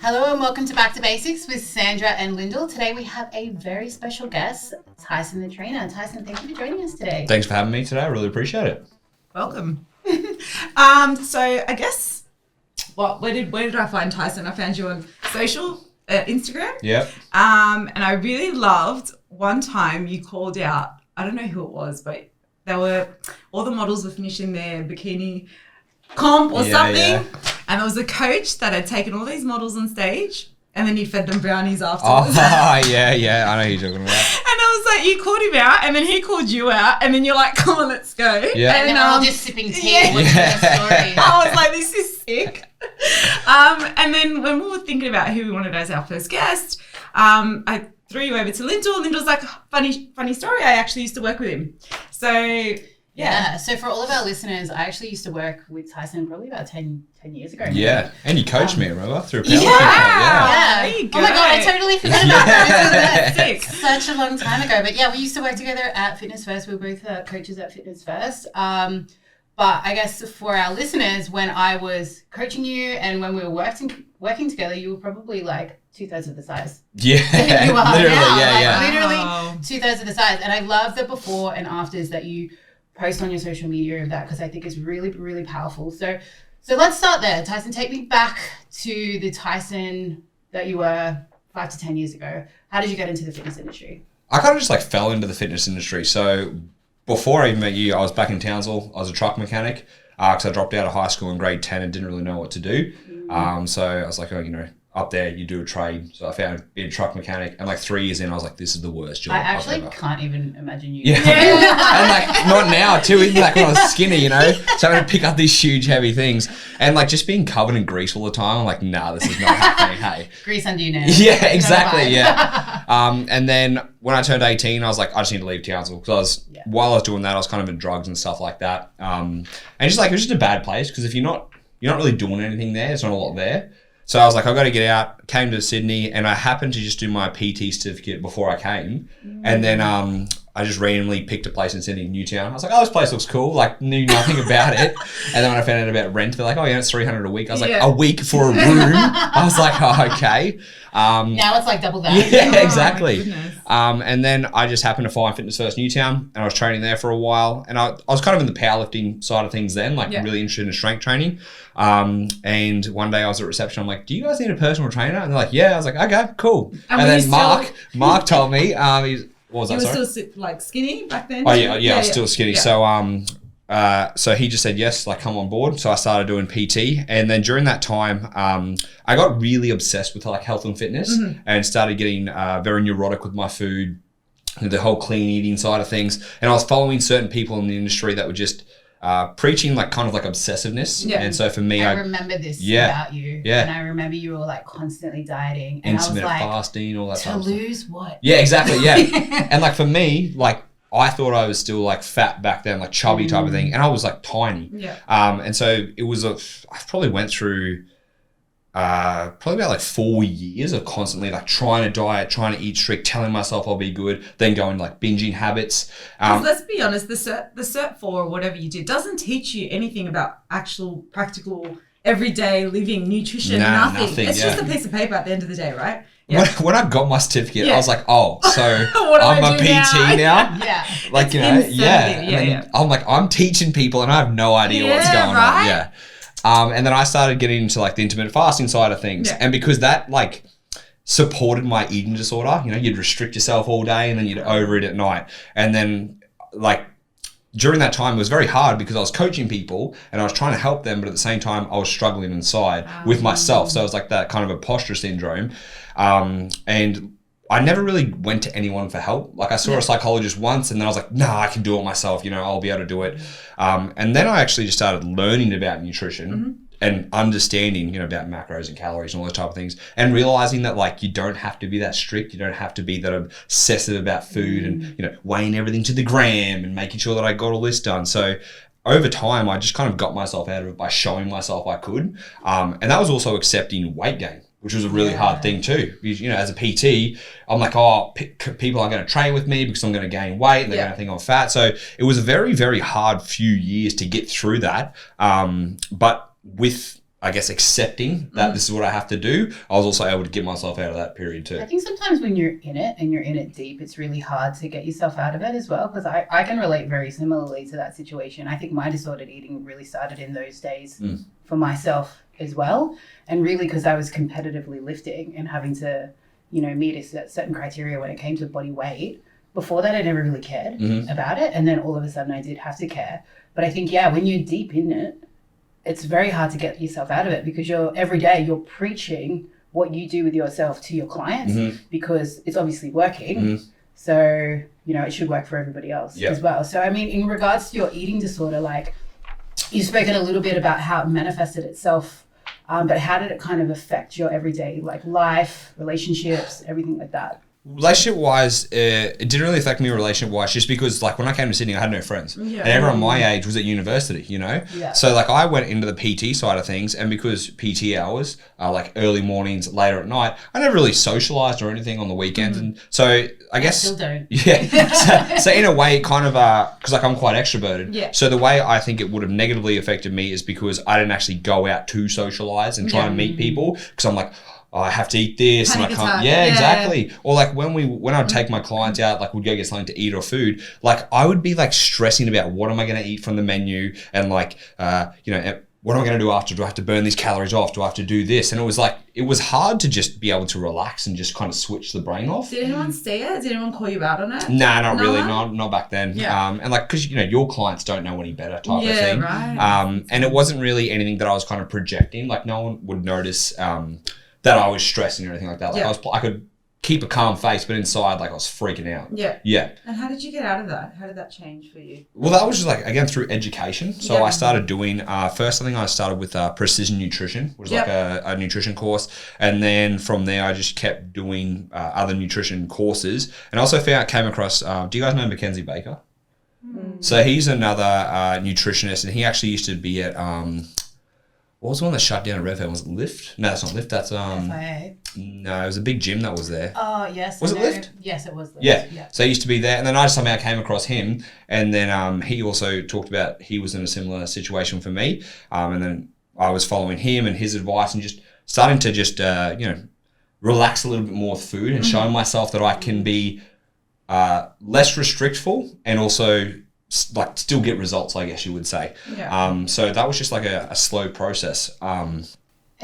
Hello and welcome to Back to Basics with Sandra and Lyndall. Today we have a very special guest, Tyson the Trainer. Tyson, thank you for joining us today. Thanks for having me today. I really appreciate it. Welcome. So I guess, where did I find Tyson? I found you on social, Instagram. Yep. And I really loved one time you called out, I don't know who it was, but all the models were finishing their bikini comp or something. Yeah. And there was a coach that had taken all these models on stage and then he fed them brownies afterwards. Oh, yeah. I know who you're talking about. And I was like, you called him out and then he called you out and then you're like, come on, let's go. Yeah. And we're all just sipping tea and listening to the story. I was like, this is sick. And then when we were thinking about who we wanted as our first guest, I threw you over to Lyndall. Lyndall's like, funny story. I actually used to work with him. So... Yeah. So for all of our listeners, I actually used to work with Tyson probably about 10 years ago. Yeah. And you coached me, remember? Through a powerlifting Yeah. There you go. Oh my God, I totally forgot about that. Sick. Such a long time ago. But yeah, we used to work together at Fitness First. We were both coaches at Fitness First. But I guess for our listeners, when I was coaching you and when we were working together, you were probably like 2/3 of the size. Yeah. You are literally, now. yeah. Literally 2/3 of the size. And I love the before and afters that you post on your social media of that because I think it's really, really powerful. So let's start there. Tyson, take me back to the Tyson that you were 5 to 10 years ago. How did you get into the fitness industry? I kind of just fell into the fitness industry. So before I even met you, I was back in Townsville. I was a truck mechanic because I dropped out of high school in grade 10 and didn't really know what to do. So I was like, up there, you do a trade. So I found being a truck mechanic. And 3 years in, I was like, this is the worst job I actually I've ever. can't even imagine you. Yeah. And not now too, even when I was skinny, so having to pick up these huge heavy things and just being covered in grease all the time. I'm like, nah, this is not happening. Hey. Grease under your nails. Yeah, exactly. Yeah. And then when I turned 18, I was like, I just need to leave Townsville because while I was doing that, I was kind of in drugs and stuff like that. And it was just a bad place because if you're not really doing anything there, there's not a lot there. So I was like, I've got to get out, came to Sydney, and I happened to just do my PT certificate before I came. And then I just randomly picked a place in Sydney, Newtown. I was like, oh, this place looks cool. Knew nothing about it. And then when I found out about rent, they're like, oh, yeah, it's $300 a week. I was like, a week for a room? I was like, oh, okay. Now it's double that. Yeah, exactly. And then I just happened to find Fitness First Newtown, and I was training there for a while. And I was kind of in the powerlifting side of things then, really interested in strength training. And one day I was at reception. I'm like, do you guys need a personal trainer? And they're like, yeah. I was like, okay, cool. And then Mark told me, what was that? You were still skinny back then? Oh yeah, I was still skinny. Yeah. So he just said yes, come on board. So I started doing PT, and then during that time, I got really obsessed with health and fitness, and started getting very neurotic with my food, the whole clean eating side of things. And I was following certain people in the industry that were just preaching obsessiveness. Yeah. And so for me, I remember this about you. Yeah. And I remember you were constantly dieting. And intermittent fasting, all that stuff. To lose what? Yeah, exactly. Yeah. And for me, I thought I was still fat back then, chubby type of thing. And I was tiny. Yeah. And so it was I probably went through probably about 4 years of constantly trying to diet, trying to eat strict, telling myself I'll be good, then going binging habits. Let's be honest, the Cert 4 or whatever you did doesn't teach you anything about actual practical everyday living, nutrition, nothing. It's just a piece of paper at the end of the day, right? Yeah. When I got my certificate, I was like, oh, so I'm a PT now? Yeah. I'm teaching people and I have no idea what's going on. Yeah. And then I started getting into the intermittent fasting side of things. Yeah. And because that supported my eating disorder, you'd restrict yourself all day and then you'd overeat at night. And then during that time, it was very hard because I was coaching people and I was trying to help them, but at the same time, I was struggling inside with myself. So it was that kind of imposter syndrome. And I never really went to anyone for help. I saw a psychologist once and then I was like, nah, I can do it myself. I'll be able to do it. And then I actually just started learning about nutrition and understanding, about macros and calories and all those type of things, and realizing that you don't have to be that strict. You don't have to be that obsessive about food and, weighing everything to the gram and making sure that I got all this done. So over time, I just kind of got myself out of it by showing myself I could. And that was also accepting weight gain, which was a really hard thing too. Because, as a PT, I'm like, people are going to train with me because I'm going to gain weight and they're going to think I'm fat. So it was a very, very hard few years to get through that. But with I guess, accepting that this is what I have to do, I was also able to get myself out of that period too. I think sometimes when you're in it and you're in it deep, it's really hard to get yourself out of it as well, because I can relate very similarly to that situation. I think my disordered eating really started in those days for myself as well, and really because I was competitively lifting and having to, you know, meet a certain criteria when it came to body weight. Before that, I never really cared about it, and then all of a sudden I did have to care. But I think, when you're deep in it, it's very hard to get yourself out of it, because every day you're preaching what you do with yourself to your clients because it's obviously working. So, you know, it should work for everybody else as well. So, I mean, in regards to your eating disorder, like, you've spoken a little bit about how it manifested itself, but how did it kind of affect your everyday, like, life, relationships, everything like that? Relationship-wise, it didn't really affect me relationship-wise, just because, like, when I came to Sydney, I had no friends. And everyone my age was at university, you know? So, like, I went into the PT side of things, and because PT hours are, like, early mornings, later at night, I never really socialised or anything on the weekends. And so, I guess... still don't. So, in a way, kind of, because, like, I'm quite extroverted. So, the way I think it would have negatively affected me is because I didn't actually go out to socialise and try and meet people, because I'm like... I have to eat this Panic and I can't. attack. Exactly. Or like when I'd take my clients out, like we'd go get something to eat or food, like I would be like stressing about what am I going to eat from the menu, and like, you know, what am I going to do after? Do I have to burn these calories off? Do I have to do this? And it was like, it was hard to just be able to relax and just kind of switch the brain off. Did anyone see it? Did anyone call you out on it? Nah, not really. Not back then. And like, because, you know, your clients don't know any better type of thing. Right. And it wasn't really anything that I was kind of projecting. Like no one would notice, that I was stressing or anything like that. Like I could keep a calm face, but inside, like I was freaking out. Yeah. And how did you get out of that? How did that change for you? Well, that was just like, again, through education. So I started doing, first I think I started with precision nutrition, which is like a nutrition course. And then from there, I just kept doing other nutrition courses. And I also came across, do you guys know Mackenzie Baker? So he's another nutritionist, and he actually used to be at, what was the one that shut down at Redfern? Was it Lift? No, that's not Lift. That's FIA. No, it was a big gym that was there. Oh yes. Was it Lift? Yes, it was Lift. Yeah. So he used to be there, and then I somehow came across him, and then he also talked about he was in a similar situation for me, and then I was following him and his advice, and just starting to just you know, relax a little bit more with food, and showing myself that I can be less restrictful and also like still get results, I guess you would say. So that was just like a slow process. And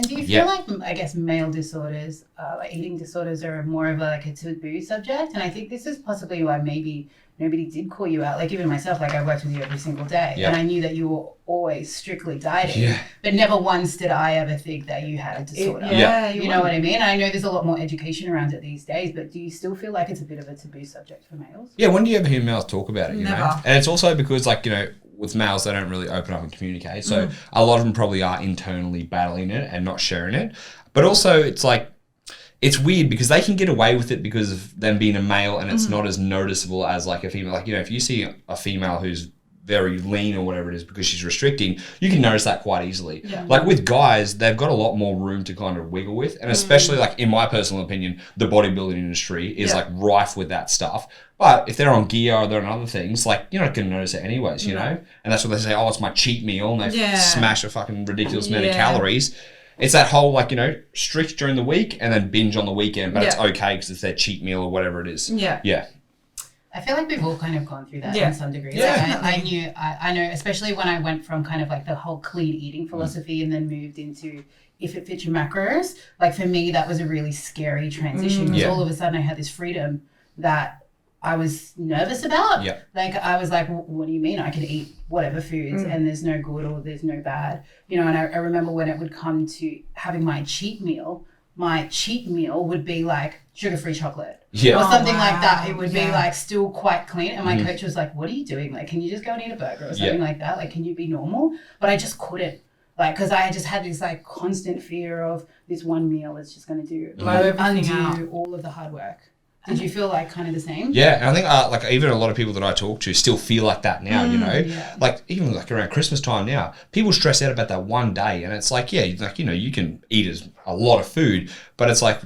do you feel like, I guess, male disorders, like eating disorders, are more of a taboo subject? And I think this is possibly why maybe nobody did call you out. Like even myself, like I worked with you every single day, and I knew that you were always strictly dieting, but never once did I ever think that you had a disorder. You know what I mean? And I know there's a lot more education around it these days, but do you still feel like it's a bit of a taboo subject for males? Yeah, when do you ever hear males talk about it? You know? And it's also because, like, you know, with males, they don't really open up and communicate. So a lot of them probably are internally battling it and not sharing it. But also it's like, it's weird because they can get away with it because of them being a male, and it's not as noticeable as like a female. Like, you know, if you see a female who's very lean or whatever it is because she's restricting, you can notice that quite easily. Like with guys, they've got a lot more room to kind of wiggle with, and especially like in my personal opinion, the bodybuilding industry is like rife with that stuff. But if they're on gear or they're on other things, like you're not going to notice it anyways, you know? And that's what they say, oh, it's my cheat meal, and they smash a fucking ridiculous amount of calories. It's that whole, like, you know, strict during the week and then binge on the weekend, but it's okay because it's their cheat meal or whatever it is. I feel like we've all kind of gone through that in some degree. I know, especially when I went from kind of like the whole clean eating philosophy and then moved into if it fits your macros. Like for me, that was a really scary transition because all of a sudden I had this freedom that I was nervous about. Like I was like, what do you mean I can eat whatever foods and there's no good or there's no bad? You know, and I remember when it would come to having my cheat meal would be like sugar-free chocolate or something like that. It would be like still quite clean. And my coach was like, what are you doing? Like, can you just go and eat a burger or something like that? Like, can you be normal? But I just couldn't. Like, because I just had this like constant fear of this one meal is just going to undo all of the hard work. Did you feel like kind of the same? Yeah, and I think like even a lot of people that I talk to still feel like that now, you know? Like even like around Christmas time now, people stress out about that one day, and it's like, like, you know, you can eat a lot of food, but it's like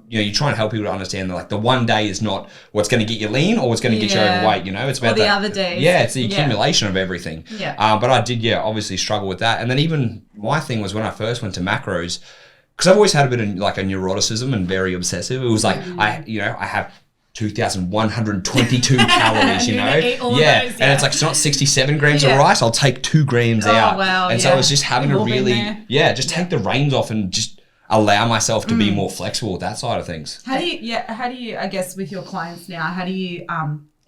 you're trying to help people to understand that like the one day is not what's going to get you lean or what's going to get you overweight. It's about the other days. Yeah, it's the accumulation of everything. Yeah. But I did, obviously struggle with that. And then even my thing was when I first went to macros, because I've always had a bit of like a neuroticism and very obsessive. It was like I have 2,122 calories, Eat all those, and it's like it's not 67 grams of rice. I'll take 2 grams out. Wow, and so I was just having to really, take the reins off and just allow myself to be more flexible with that side of things. How do you, I guess, with your clients now, how do you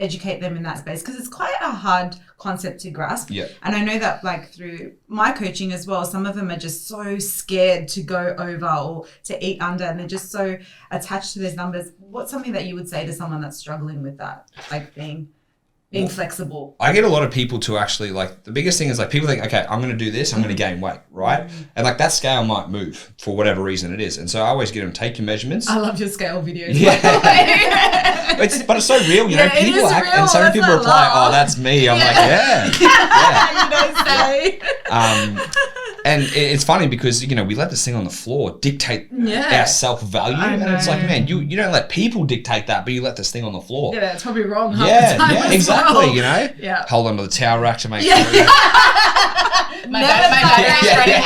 educate them in that space? Because it's quite a hard concept to grasp. Yeah. And I know that like through my coaching as well, some of them are just so scared to go over or to eat under, and they're just so attached to those numbers. What's something that you would say to someone that's struggling with that, like being flexible? I get a lot of people to actually like, the biggest thing is like people think, okay, I'm going to do this, I'm going to gain weight, right? And like that scale might move for whatever reason it is. And so I always get them, take your measurements. I love your scale videos. Yeah. But it's so real, people act, real. and some people reply, oh, that's me. I'm like, yeah. You don't say. And it's funny because, we let this thing on the floor dictate our self-value. And it's like, man, you don't let people dictate that, but you let this thing on the floor. Yeah, that's probably wrong. Yeah, exactly, well. Yeah. Hold onto the towel rack to make sure. My battery's running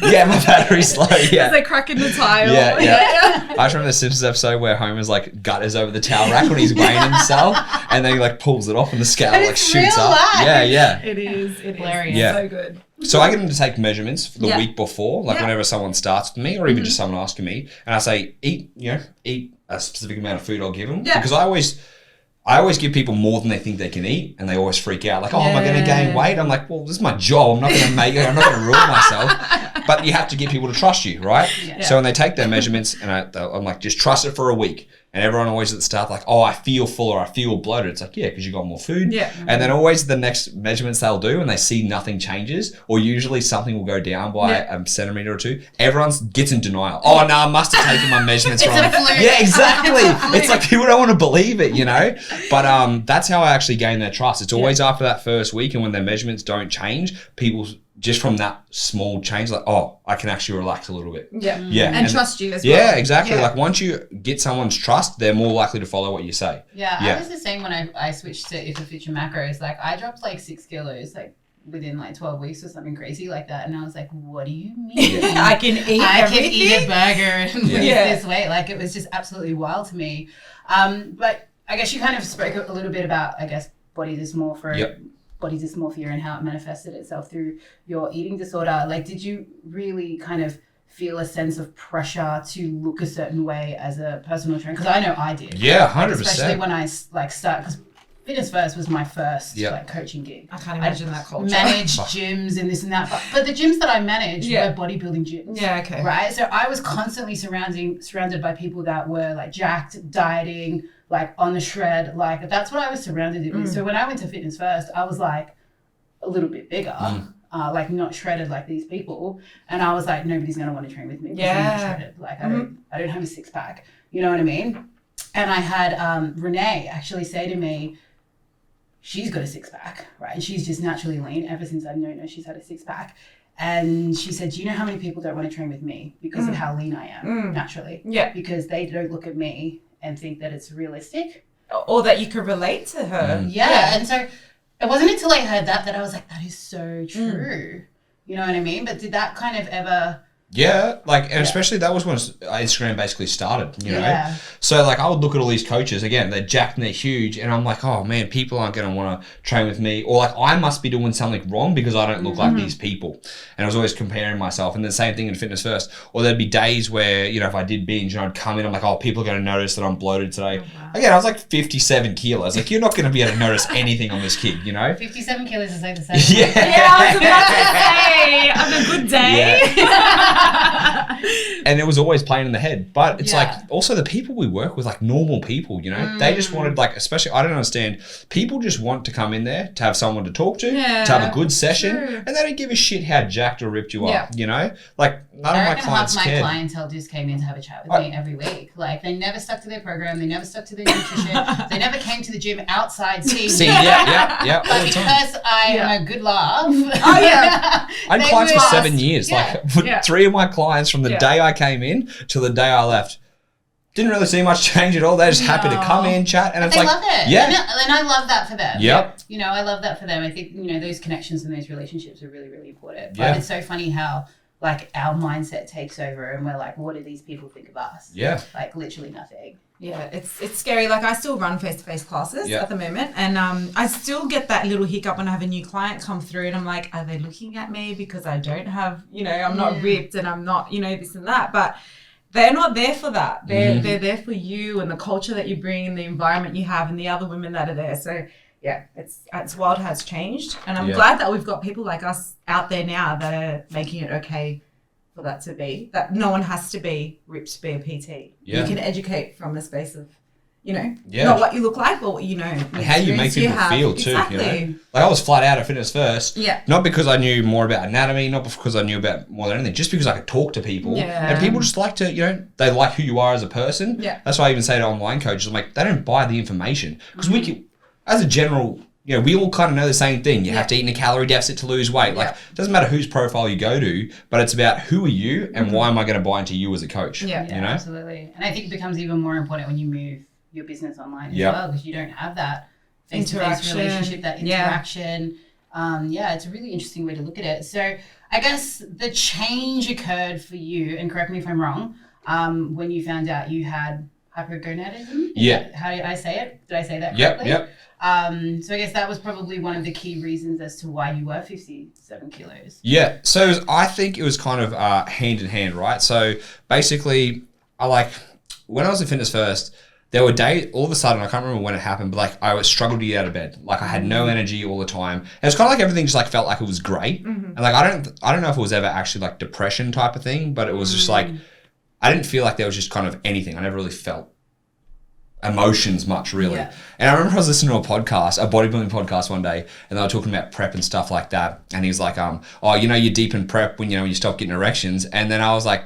low. Yeah, my battery's slow, There's a crack in the tile. Yeah. I just remember the Simpsons episode where Homer's like gutters over the towel rack when he's weighing himself, and then he like pulls it off and the scale like shoots up. Life. Yeah. It is hilarious. Yeah. So good. So I get them to take measurements for the week before, like whenever someone starts with me, or even just someone asking me, and I say, eat a specific amount of food I'll give them. Yeah. Because I always give people more than they think they can eat, and they always freak out, like, oh, am I going to gain weight? I'm like, well, this is my job. I'm not going to make it. I'm not going to ruin myself. But you have to get people to trust you, right? Yeah. So when they take their measurements, and I'm like, just trust it for a week. And everyone always at the start like, oh, I feel full or I feel bloated. It's like, yeah, because you got more food. Yeah. And then always the next measurements they'll do and they see nothing changes, or usually something will go down by a centimeter or two. Everyone gets in denial. Oh, no, I must have taken my measurements wrong. Yeah, exactly. It's like people don't want to believe it, But that's how I actually gain their trust. It's always after that first week, and when their measurements don't change, people just from that small change, like, oh, I can actually relax a little bit. Yeah. And trust you as well. Yeah, exactly. Yeah. Like once you get someone's trust, they're more likely to follow what you say. Yeah. I was the same when I switched to If It Fits Your Macros. Like I dropped like 6 kilos, like within like 12 weeks or something crazy like that. And I was like, what do you mean? I can eat a burger and lose this weight. Like it was just absolutely wild to me. But I guess you kind of spoke a little bit about, I guess, body dysmorphia. Body dysmorphia and how it manifested itself through your eating disorder. Like, did you really kind of feel a sense of pressure to look a certain way as a personal trainer? Because I know I did. Yeah, 100%. Especially when I like started, because Fitness First was my first like coaching gig. I can't imagine that culture. Managed gyms and this and that, but the gyms that I managed were bodybuilding gyms. Yeah, okay. Right, so I was constantly surrounded by people that were like jacked, dieting, like on the shred, like that's what I was surrounded with. So when I went to Fitness First, I was like a little bit bigger, like not shredded like these people. And I was like, nobody's going to want to train with me because I'm not shredded. Like I don't have a 6-pack, you know what I mean? And I had Renee actually say to me, she's got a 6-pack, right? And she's just naturally lean. Ever since I've known her, she's had a 6-pack. And she said, do you know how many people don't want to train with me because of how lean I am naturally? Yeah. Because they don't look at me and think that it's realistic. Or that you could relate to her. Yeah. And so it wasn't until I heard that I was like, that is so true. You know what I mean? But did that kind of ever... Yeah, like, and especially that was when Instagram basically started, you know? So, like, I would look at all these coaches, again, they're jacked and they're huge, and I'm like, oh, man, people aren't going to want to train with me, or, like, I must be doing something wrong because I don't look like these people. And I was always comparing myself, and the same thing in Fitness First. Or there'd be days where, you know, if I did binge and I'd come in, I'm like, oh, people are going to notice that I'm bloated today. Again, I was like 57 kilos. Like, you're not going to be able to notice anything on this kid, you know? 57 kilos is like the same. Yeah, I was about to say, on a good day. Yeah. And it was always playing in the head. But it's like, also the people we work with, like normal people, you know, they just wanted, like, especially, I don't understand, people just want to come in there to have someone to talk to have a good session, and they don't give a shit how jacked or ripped you are, you know? Like, none of my clients cared. Half my clientele just came in to have a chat with me every week. Like, they never stuck to their program, they never stuck to their nutrition, they never came to the gym outside seeing me. But because I am a good laugh. I had clients for 7 years. Like, 3 of my clients from the day I came in till the day I left. Didn't really see much change at all. They're just happy to come in, chat, and it's they like, love it. yeah. And I love that for them. Yep. You know, I love that for them. I think, you know, those connections and those relationships are really, really important. But Yeah. it's so funny how, like, our mindset takes over and we're like, what do these people think of us? Yeah. Like, literally nothing. Yeah, it's scary. Like, I still run face-to-face classes at the moment, and I still get that little hiccup when I have a new client come through, and I'm like, are they looking at me because I don't have, you know, I'm not ripped and I'm not, you know, this and that, but they're not there for that. They're there for you and the culture that you bring and the environment you have and the other women that are there. So yeah, it's wild how it's changed, and I'm glad that we've got people like us out there now that are making it okay for that to be, that no one has to be ripped to be a PT. You can educate from a space of, you know, not what you look like, but what you know. And how you make people feel too, you know? Like, I was flat out at Fitness First. Yeah. Not because I knew more about anatomy, not because I knew about more than anything, just because I could talk to people. Yeah. And people just like to, you know, they like who you are as a person. Yeah. That's why I even say to online coaches, I'm like, they don't buy the information. Because we can, as a general, you know, we all kind of know the same thing. You have to eat in a calorie deficit to lose weight. Like, it doesn't matter whose profile you go to, but it's about who are you and why am I going to buy into you as a coach? Yeah, you know? Absolutely. And I think it becomes even more important when you move your business online as well, because you don't have that face-to-face relationship, that interaction. It's a really interesting way to look at it. So I guess the change occurred for you, and correct me if I'm wrong, when you found out you had hypogonadism. How did I say it? Did I say that correctly? Yep. So I guess that was probably one of the key reasons as to why you were 57 kilos. Yeah. So I think it was kind of hand in hand, right? So basically, when I was in Fitness First, there were days, all of a sudden, I can't remember when it happened, but like I struggled to get out of bed. Like I had no energy all the time. And it's kind of like everything just like felt like it was great. And like I don't know if it was ever actually like depression type of thing, but it was just like I didn't feel like there was just kind of anything. I never really felt emotions much, really. Yeah. And I remember I was listening to a bodybuilding podcast one day, and they were talking about prep and stuff like that. And he was like, oh, you know, you're deep in prep when, you know, you stop getting erections. And then I was like,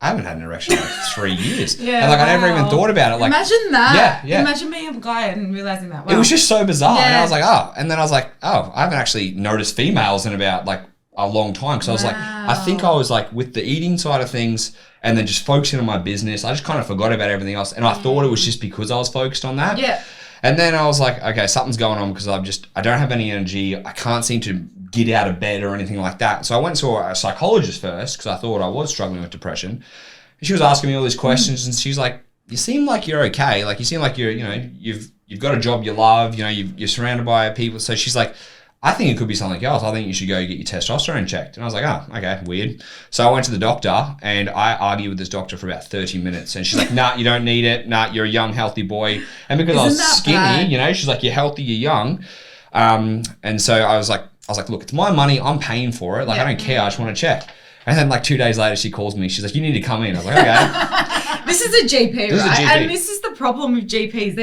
I haven't had an erection in like 3 years. And like I never even thought about it. Like, imagine that. Yeah. Imagine being a guy and realizing that. Wow. It was just so bizarre. And I was like, and then I was like, I haven't actually noticed females in about like a long time. Because I was like, I think I was like with the eating side of things and then just focusing on my business, I just kind of forgot about everything else. And I thought it was just because I was focused on that. Yeah. And then I was like, okay, something's going on because I don't have any energy. I can't seem to get out of bed or anything like that. So I went to a psychologist first because I thought I was struggling with depression. And she was asking me all these questions and she's like, you seem like you're okay. Like you seem like you're, you know, you've got a job you love, you know, you're surrounded by people. So she's like, I think it could be something else. I think you should go get your testosterone checked. And I was like, oh, okay, weird. So I went to the doctor and I argued with this doctor for about 30 minutes. And she's like, nah, you don't need it. Nah, you're a young, healthy boy. And because I was skinny, you know, she's like, you're healthy, you're young. And so I was like, look, it's my money. I'm paying for it. Like, I don't care. I just want to check. And then like 2 days later, she calls me. She's like, you need to come in. I was like, okay. This is a GP, right? And this is the problem with GPs.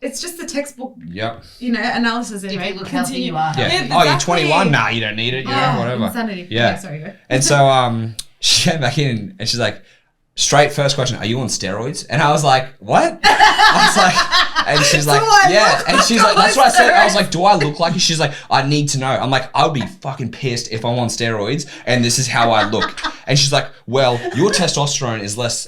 It's just a textbook, you know, analysis. If you look healthy, you are. Yeah. Exactly. You're 21? Nah, you don't need it. You know, whatever. Insanity. Yeah. Sorry, go. And so she came back in and she's like, straight first question, are you on steroids? And I was like, what? I was like, and she's like, yeah. And she's like, that's what I said. I was like, do I look like it? She's like, I need to know. I'm like, I would be fucking pissed if I'm on steroids and this is how I look. And she's like, well, your testosterone is less,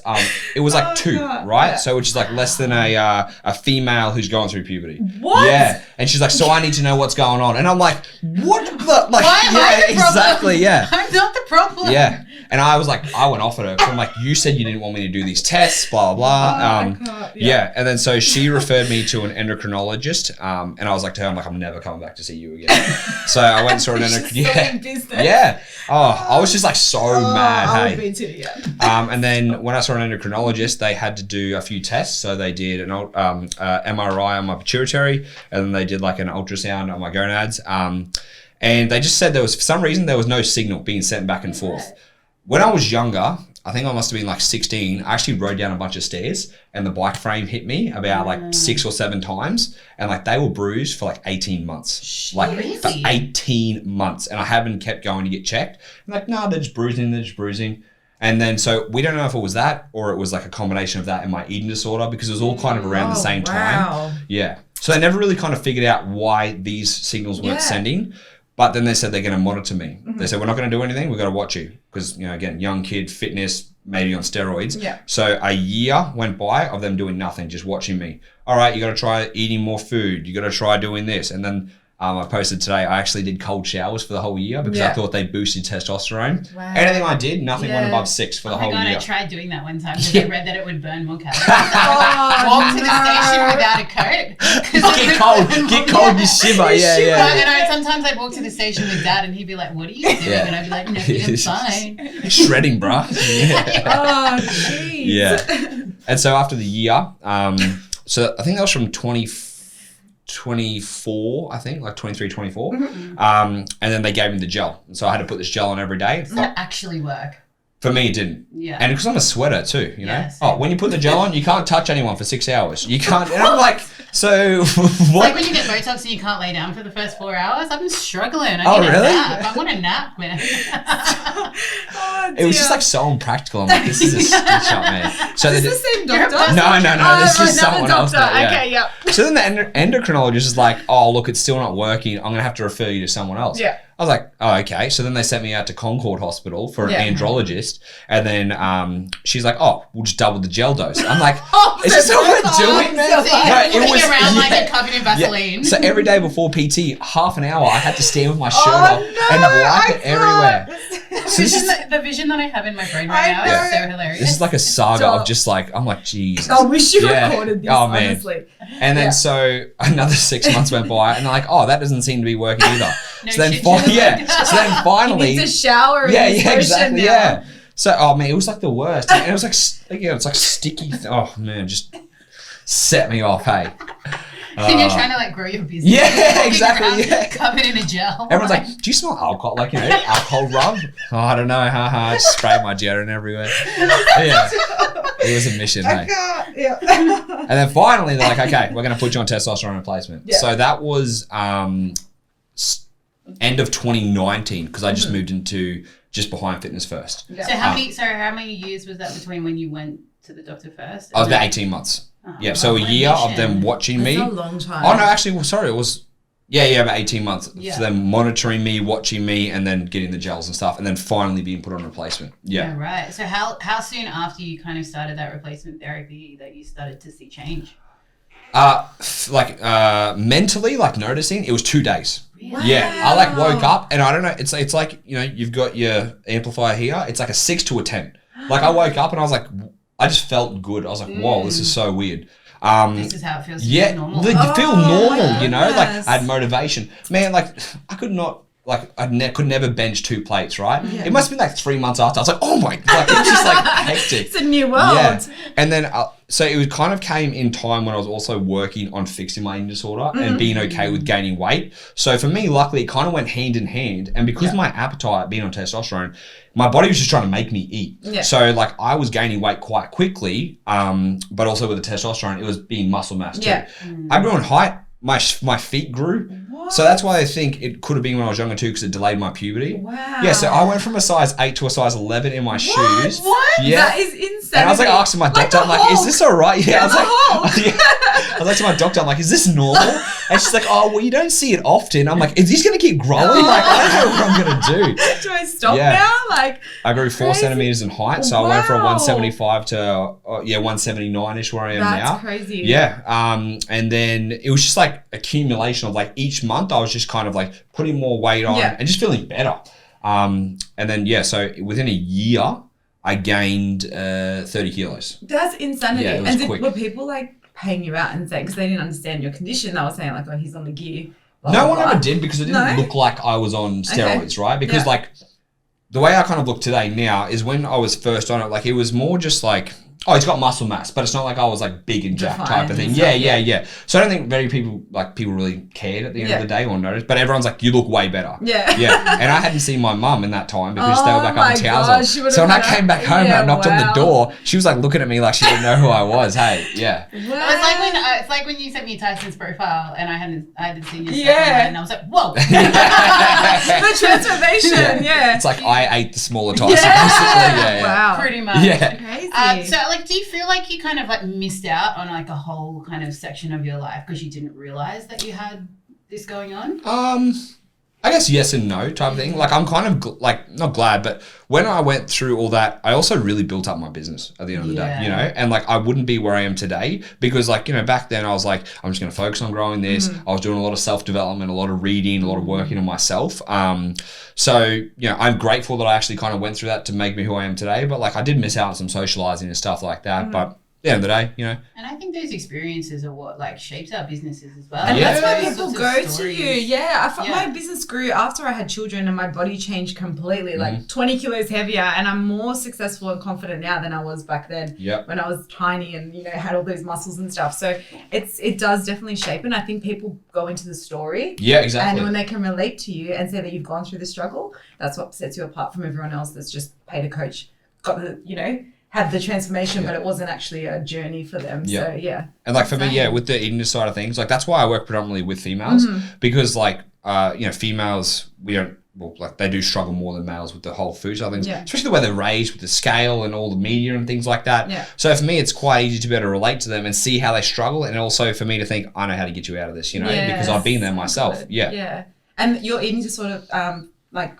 it was like 2, right? Yeah. So which is like less than a female who's going through puberty. What? Yeah. And she's like, so I need to know what's going on. And I'm like, what the, like, why am I the problem? Exactly, yeah. I'm not the problem. Yeah. And I was like, I went off at her. So I'm like, you said you didn't want me to do these tests, blah, blah, blah. Yeah. And then so she referred me to an endocrinologist. And I was like to her, I'm never coming back to see you again. So I went and saw an endocrinologist. Yeah. Oh, I was just like so mad. I would be too, yeah. And then when I saw an endocrinologist, they had to do a few tests. So they did an MRI on my pituitary, and then they did like an ultrasound on my gonads. And they just said for some reason, there was no signal being sent back and forth. When I was younger, I think I must have been like 16, I actually rode down a bunch of stairs and the bike frame hit me about like 6 or 7 times. And like they were bruised for like 18 months. Like for 18 months. And I haven't kept going to get checked. I'm like, no, they're just bruising. And then so we don't know if it was that or it was like a combination of that and my eating disorder because it was all kind of around the same time. Yeah. So they never really kind of figured out why these signals weren't sending. But then they said they're going to monitor me. They said, we're not going to do anything. We've got to watch you. Because, again, young kid, fitness, maybe on steroids. Yeah. So a year went by of them doing nothing, just watching me. All right, you got to try eating more food. You got to try doing this. And then I posted today, I actually did cold showers for the whole year because I thought they boosted testosterone. Wow. Anything I did, nothing went above 6 for the whole year. I tried doing that one time because I read that it would burn more calories. Walked to the station without a coat. Get cold, you shiver. And sometimes I'd walk to the station with Dad and he'd be like, what are you doing? And I'd be like, nothing, I'm fine. Shredding, bruh. Oh, jeez. Yeah. And so after the year, so I think that was from 24, I think, like 23, 24. And then they gave me the gel. And so I had to put this gel on every day. Does that actually work? For me, it didn't. Yeah. And because I'm a sweater too, you know? Yes. Oh, when you put the gel on, you can't touch anyone for 6 hours. You can't. And I'm like, so what? It's like when you get Botox and you can't lay down for the first 4 hours. I've been struggling. I need a nap. I want a nap, man. It was just like so impractical. I'm like, this is a stitch up, man. So is this the same doctor? No. This is someone else. Okay, yep. So then the endocrinologist is like, oh, look, it's still not working. I'm going to have to refer you to someone else. Yeah. I was like, oh, okay. So then they sent me out to Concord Hospital for an andrologist. And then she's like, oh, we'll just double the gel dose. I'm like, is this what we're doing, man? So you're walking around like you're covered in Vaseline. So every day before PT, half an hour, I had to stand with my shirt off and wipe it everywhere. So the vision that I have in my brain right now is so hilarious. This is like a saga of just like, I'm like, Jesus. I wish you recorded this, honestly. And then so another 6 months went by and they're like, oh, that doesn't seem to be working either. So then finally. You need to shower. Exactly. Now. Yeah. So, oh man, it was like the worst. And it was like, it's like sticky. Oh man, just set me off, hey. And you're trying to like grow your business. Yeah, exactly. Yeah. Covered in a gel. Everyone's like, do you smell alcohol? Like, alcohol rub? Oh, I don't know. Just spray my deodorant everywhere. Yeah. It was a mission, hey. Yeah. And then finally, they're like, okay, we're going to put you on testosterone replacement. Yeah. So that was end of 2019 because I just moved into just behind Fitness First. Yeah. So how many years was that between when you went to the doctor first? I was about 18 months. So a year of them watching me. That's a long time. Oh no, actually, sorry, it was about 18 months. Yeah. For them monitoring me, watching me, and then getting the gels and stuff, and then finally being put on replacement. Yeah. Right. So how soon after you kind of started that replacement therapy that you started to see change? Mentally, like noticing, it was 2 days. Wow. Yeah, I like woke up and I don't know. It's like, you know, you've got your amplifier here. It's like a 6 to a 10. Like I woke up and I was like, I just felt good. I was like, whoa, this is so weird. This is how it feels. Yeah, normal. You feel normal, you know. Like I had motivation, man. Like I could not. Like I could never bench 2 plates, right? Yeah. It must have been like 3 months after. I was like, oh my god, it was just like hectic. It's a new world. Yeah. And then so it was kind of came in time when I was also working on fixing my eating disorder and being okay with gaining weight. So for me, luckily, it kind of went hand in hand. And because my appetite being on testosterone, my body was just trying to make me eat. Yeah. So like I was gaining weight quite quickly, but also with the testosterone, it was being muscle mass too. Yeah. I grew in height. My feet grew. What? So that's why I think it could have been when I was younger too, because it delayed my puberty. Wow. Yeah, so I went from a size 8 to a size 11 in my shoes. What? Yeah. That is insane. And I was like asking my doctor, I'm like, is this all right? Yeah, I was like to my doctor, I'm like, is this normal? And she's like, oh, well, you don't see it often. I'm like, is this going to keep growing? Like, I don't know what I'm going to do. Do I stop now? Like, I grew 4 centimeters in height, so I went from 175 to 179ish where I am now. That's crazy. Yeah, and then it was just like accumulation of like each month I was just kind of like putting more weight on and just feeling better. And then so within a year I gained 30 kilos. That's insanity. Yeah, it was quick. Were people like paying you out and saying, because they didn't understand your condition, they were saying like, oh, he's on the gear. No one ever did, because it didn't look like I was on steroids, right? Because like the way I kind of look today now is when I was first on it, like it was more just like, oh, he's got muscle mass, but it's not like I was like big and jacked type of thing. Yeah. So I don't think very people really cared at the end of the day or noticed, but everyone's like, you look way better. Yeah. And I hadn't seen my mum in that time because they were back up in Townsville. So when I came back home and I knocked on the door, she was like looking at me like she didn't know who I was. Hey, yeah. Wow. It's like when you sent me Tyson's profile and I hadn't seen your stuff online, and I was like, whoa. The transformation, It's like I ate the smaller Tyson, basically. Yeah. Wow. Pretty much. Yeah. Crazy. So like, do you feel like you kind of like missed out on like a whole kind of section of your life because you didn't realize that you had this going on? I I guess yes and no type of thing. Like I'm kind of not glad, but when I went through all that, I also really built up my business at the end of the day, and like I wouldn't be where I am today because like, back then I was like, I'm just going to focus on growing this. I was doing a lot of self-development, a lot of reading, a lot of working on myself. So, I'm grateful that I actually kind of went through that to make me who I am today, but like I did miss out on some socializing and stuff like that, but the end of the day, And I think those experiences are what like shapes our businesses as well. And that's why people go to you. Yeah, I my business grew after I had children and my body changed completely, like 20 kilos heavier, and I'm more successful and confident now than I was back then when I was tiny and had all those muscles and stuff. So it does definitely shape, and I think people go into the story. Yeah, exactly. And when they can relate to you and say that you've gone through the struggle, that's what sets you apart from everyone else that's just paid a coach, got the had the transformation, but it wasn't actually a journey for them. So and like for me, with the eating disorder things, like that's why I work predominantly with females because like females they do struggle more than males with the whole food side of things, especially the way they're raised with the scale and all the media and things like that. So for me, it's quite easy to be able to relate to them and see how they struggle, and also for me to think, I know how to get you out of this, because I've been there myself. And your eating disorder, I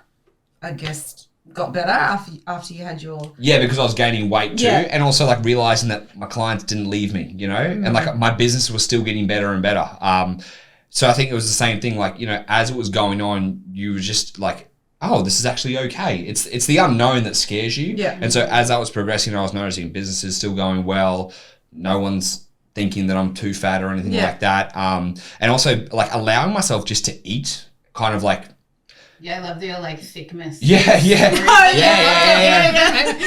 guess, got better after you had your because I was gaining weight too, and also like realizing that my clients didn't leave me, and like my business was still getting better and better. So I think it was the same thing, like as it was going on, you were just like, oh, this is actually okay. It's the unknown that scares you. And so as I was progressing, I was noticing businesses still going well. No one's thinking that I'm too fat or anything like that. And also like allowing myself just to eat, kind of like. Yeah, I love your like thickness. Yeah.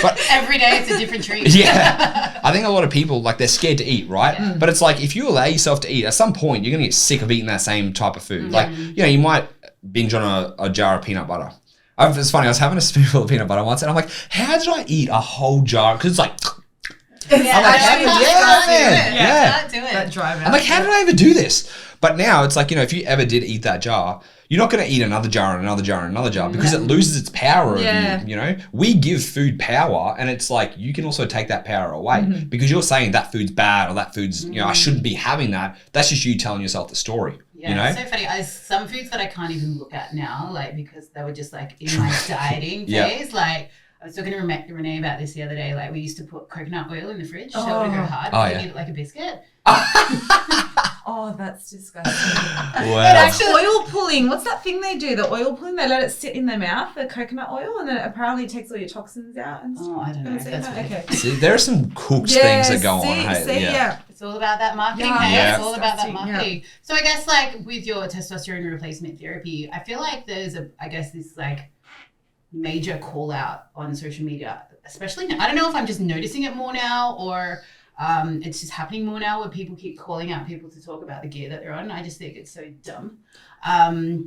But every day it's a different treat. I think a lot of people like they're scared to eat, right? But it's like if you allow yourself to eat, at some point you're gonna get sick of eating that same type of food. Like you might binge on a jar of peanut butter. It's funny. I was having a spoonful of peanut butter once, and I'm like, how did I eat a whole jar? Because it's like. I'm like, how did I ever do this? But now it's like, if you ever did eat that jar, you're not going to eat another jar and another jar and another jar because it loses its power over you, We give food power, and it's like you can also take that power away because you're saying that food's bad or that food's, I shouldn't be having that. That's just you telling yourself the story. Yeah, it's so funny. Some foods that I can't even look at now, like because they were just like in my dieting phase, like I was talking to Renee about this the other day. Like we used to put coconut oil in the fridge so it would go hard. And eat it like a biscuit. Oh, that's disgusting. Wow. It actually oil pulling. What's that thing they do? The oil pulling. They let it sit in their mouth, the coconut oil, and then it apparently takes all your toxins out. And I don't know. That's okay. See, there are some cooked things that go on. It's all about that marketing. It's all about that marketing. So I guess like with your testosterone replacement therapy, I feel like there's this like major call out on social media, especially now. I don't know if I'm just noticing it more now or it's just happening more now where people keep calling out people to talk about the gear that they're on. I just think it's so dumb.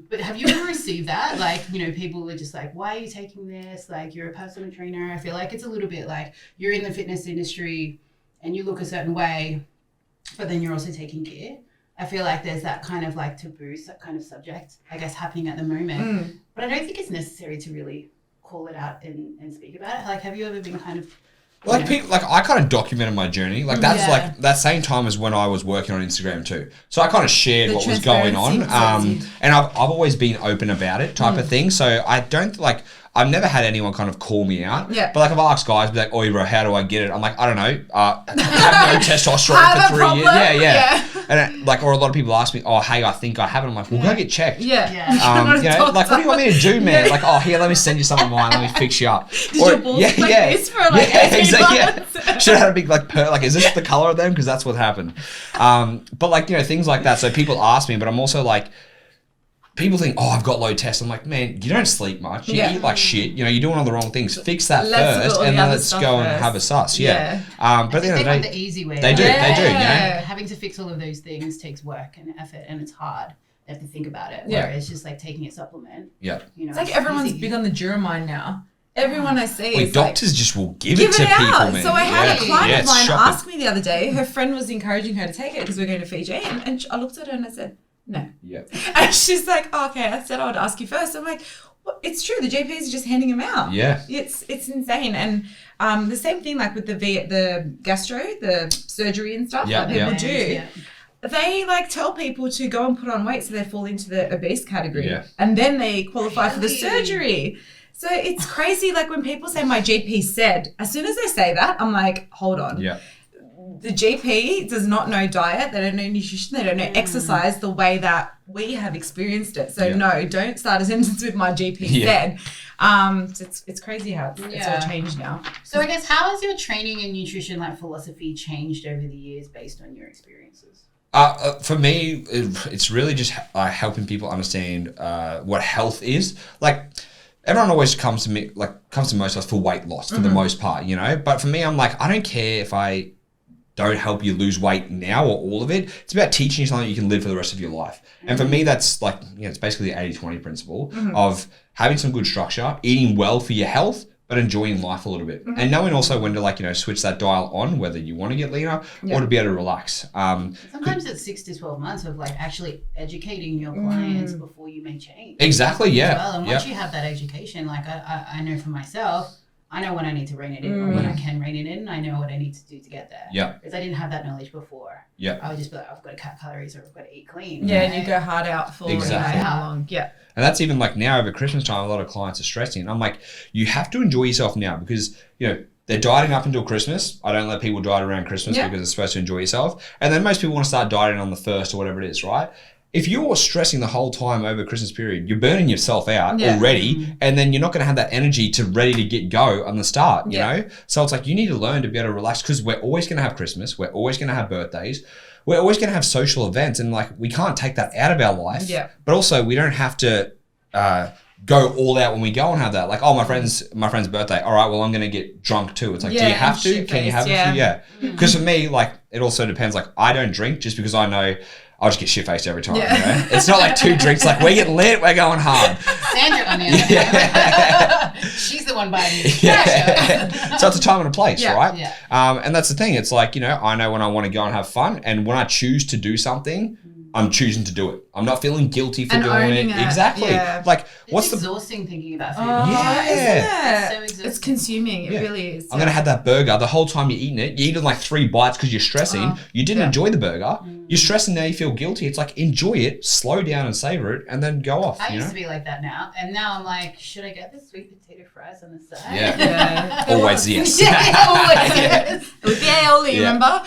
But have you ever received that? Like, people are just like, why are you taking this? Like, you're a personal trainer. I feel like it's a little bit like you're in the fitness industry and you look a certain way, but then you're also taking gear. I feel like there's that kind of like taboo kind of subject, I guess, happening at the moment. But I don't think it's necessary to really call it out and speak about it. Like, have you ever been kind of... Like people, like I kind of documented my journey. Like that's like that same time as when I was working on Instagram too. So I kind of shared what was going on. And I've always been open about it type of thing. So I don't like... I've never had anyone kind of call me out. But like if I ask guys, be like, oh, bro, how do I get it? I'm like, I don't know. Have no testosterone for 3 years. And or a lot of people ask me, oh, hey, I think I have it. I'm like, well, go get checked. Like, what do you want me to do, man? Like, oh, here, let me send you some of mine. Let me fix you up. Did your balls this for like 18 months? Should have had a big like is this the color of them? Because that's what happened. But like, things like that. So people ask me, but I'm also like, people think, oh, I've got low test. I'm like, man, you don't sleep much. You eat like shit. You're doing all the wrong things. Fix that first, and then let's go and have a suss. But at the end of the day, the easy way. They do. Having to fix all of those things takes work and effort, and it's hard. They have to think about it. Where it's just like taking a supplement. It's like everyone's big on the Duromine now. Everyone I see is doctors just will give it to people, man. So I had a client of mine ask me the other day, her friend was encouraging her to take it because we're going to Fiji, and I looked at her and I said, no. And she's like, oh, okay, I said I would ask you first. I'm like, well, it's true. The GPs are just handing them out. It's insane. And the same thing like with the gastro, the surgery and stuff that people do. they like tell people to go and put on weight so they fall into the obese category. Yeah. And then they qualify for the surgery. So it's crazy. Like when people say my GP said, as soon as they say that, I'm like, hold on. Yeah. The GP does not know diet. They don't know nutrition. They don't know exercise the way that we have experienced it. So no, don't start a sentence with my GP said. It's crazy how it's all changed now. So I guess how has your training and nutrition like philosophy changed over the years based on your experiences? For me, it's really just helping people understand what health is. Like everyone always comes to most of us for weight loss for the most part, you know. But for me, I'm like, I don't care if I don't help you lose weight now or all of it. It's about teaching you something you can live for the rest of your life. And for me, that's like, you know, it's basically the 80-20 principle of having some good structure, eating well for your health, but enjoying life a little bit. And knowing also when to, like, you know, switch that dial on, whether you want to get leaner or to be able to relax. Sometimes it's 6 to 12 months of like actually educating your clients before you make change. Exactly, yeah. Well, and once you have that education, like I know for myself, I know when I need to rein it in or when I can rein it in. I know what I need to do to get there. Yeah. Because I didn't have that knowledge before. Yeah. I would just be like, I've got to cut calories or I've got to eat clean. Yeah, and you go hard out for how long. Yeah. And that's even like now over Christmas time, a lot of clients are stressing. I'm like, you have to enjoy yourself now because, you know, they're dieting up until Christmas. I don't let people diet around Christmas because it's supposed to enjoy yourself. And then most people want to start dieting on the 1st or whatever it is, right? If you're stressing the whole time over Christmas period, you're burning yourself out already, and then you're not going to have that energy to ready to get go on the start, you know? So it's like you need to learn to be able to relax because we're always going to have Christmas. We're always going to have birthdays. We're always going to have social events, and like we can't take that out of our life. Yeah. But also we don't have to go all out when we go and have that. Like, oh, my friend's birthday. All right, well, I'm going to get drunk too. It's like, do you have to? Can you have it? Yeah. Because for me, like, it also depends. Like, I don't drink just because I know I'll just get shit-faced every time, you know? It's not like 2 drinks, like we're getting lit, we're going hard. Sandra, on the other hand, she's the one buying you. So it's a time and a place, right? Yeah. And that's the thing. It's like, you know, I know when I want to go and have fun, and when I choose to do something, I'm choosing to do it. I'm not feeling guilty for doing it. Exactly. Yeah. Like, it's exhausting thinking about food. Isn't it? It's so exhausting. It's consuming. It really is. I'm going to have that burger. The whole time you're eating it, you're eating like 3 bites because you're stressing. You didn't enjoy the burger. You're stressing now, you feel guilty. It's like, enjoy it, slow down and savor it, and then go off. I used to be like that now. And now I'm like, should I get the sweet potato fries on the side? Yeah. Always yes. Always yes. With the aioli, remember?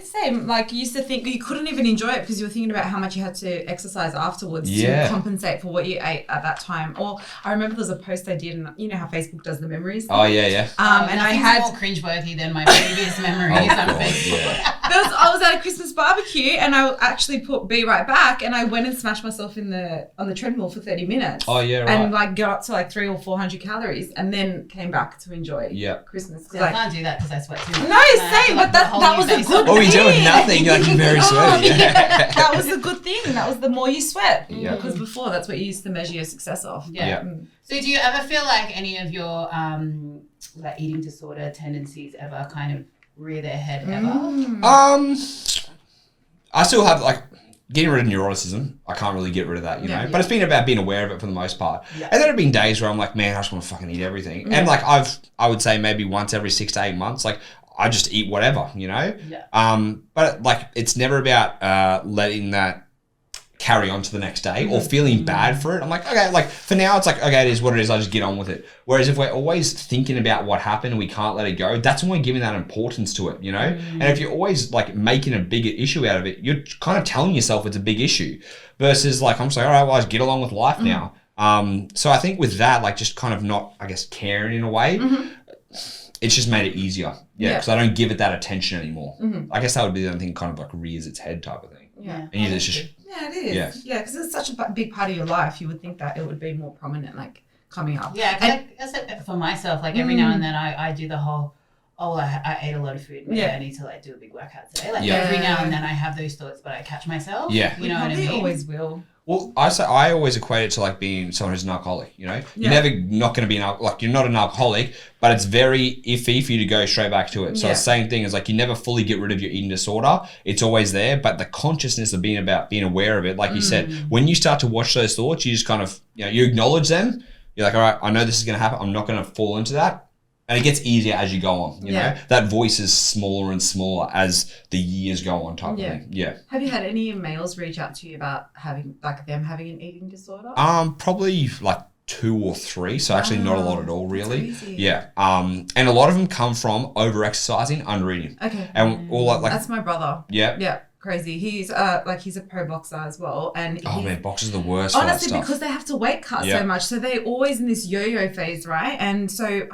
Same. Like, you used to think you couldn't even enjoy it because you were thinking about how much you had to exercise afterwards to compensate for what you ate at that time. Or I remember there was a post I did, and you know how Facebook does the memories? Oh, yeah. And I had more cringeworthy than my previous memories on Facebook. Yeah. I was at a Christmas barbecue, and I actually put Be Right Back, and I went and smashed myself on the treadmill for 30 minutes. Oh, yeah, right. And like got up to like 300 or 400 calories, and then came back to enjoy Christmas. I can't do that because I sweat too much. No, same, but that was a good thing. Oh, you're doing nothing. You're like very sweaty. That was a good thing. That was the more you sweat. Because before, that's what you used to measure your success off. So do you ever feel like any of your like eating disorder tendencies ever kind of rear their head ever? I still have like getting rid of neuroticism. I can't really get rid of that, you know. But it's been about being aware of it for the most part. And there have been days where I'm like, man, I just want to fucking eat everything. And like I would say maybe once every 6 to 8 months, like I just eat whatever, you know. But like it's never about letting that carry on to the next day or feeling bad for it. I'm like, okay, like for now it's like, okay, it is what it is. I just get on with it. Whereas if we're always thinking about what happened and we can't let it go, that's when we're giving that importance to it, you know? And if you're always like making a bigger issue out of it, you're kind of telling yourself it's a big issue versus like, I'm saying, all right, well, I just get along with life now. So I think with that, like just kind of not, I guess, caring in a way, it's just made it easier. Because I don't give it that attention anymore. I guess that would be the only thing kind of like rears its head type of thing. And it's just... Yeah, it is. Yeah, because it's such a big part of your life. You would think that it would be more prominent, like coming up. Yeah, because for myself, like every now and then I do the whole, I ate a lot of food. Maybe I need to like do a big workout today. Like every now and then I have those thoughts, but I catch myself. Yeah, you know what I mean. Always will. Well, I always equate it to like being someone who's an alcoholic, you know? You're never not going to be you're not an alcoholic, but it's very iffy for you to go straight back to it. So the same thing is like you never fully get rid of your eating disorder. It's always there, but the consciousness of being aware of it, like you said, when you start to watch those thoughts, you just kind of, you know, you acknowledge them. You're like, all right, I know this is going to happen. I'm not going to fall into that. And it gets easier as you go on, you know? That voice is smaller and smaller as the years go on type of thing. Yeah. Have you had any males reach out to you about having an eating disorder? Probably like 2 or 3, so actually not a lot at all, really. Yeah. And a lot of them come from over-exercising, under-eating. Okay. And all like that's my brother. Yeah. Yeah. Crazy. He's he's a pro boxer as well, and man, boxers are the worst. Honestly, for that stuff. because they have to weight cut so much, so they're always in this yo-yo phase, right? And so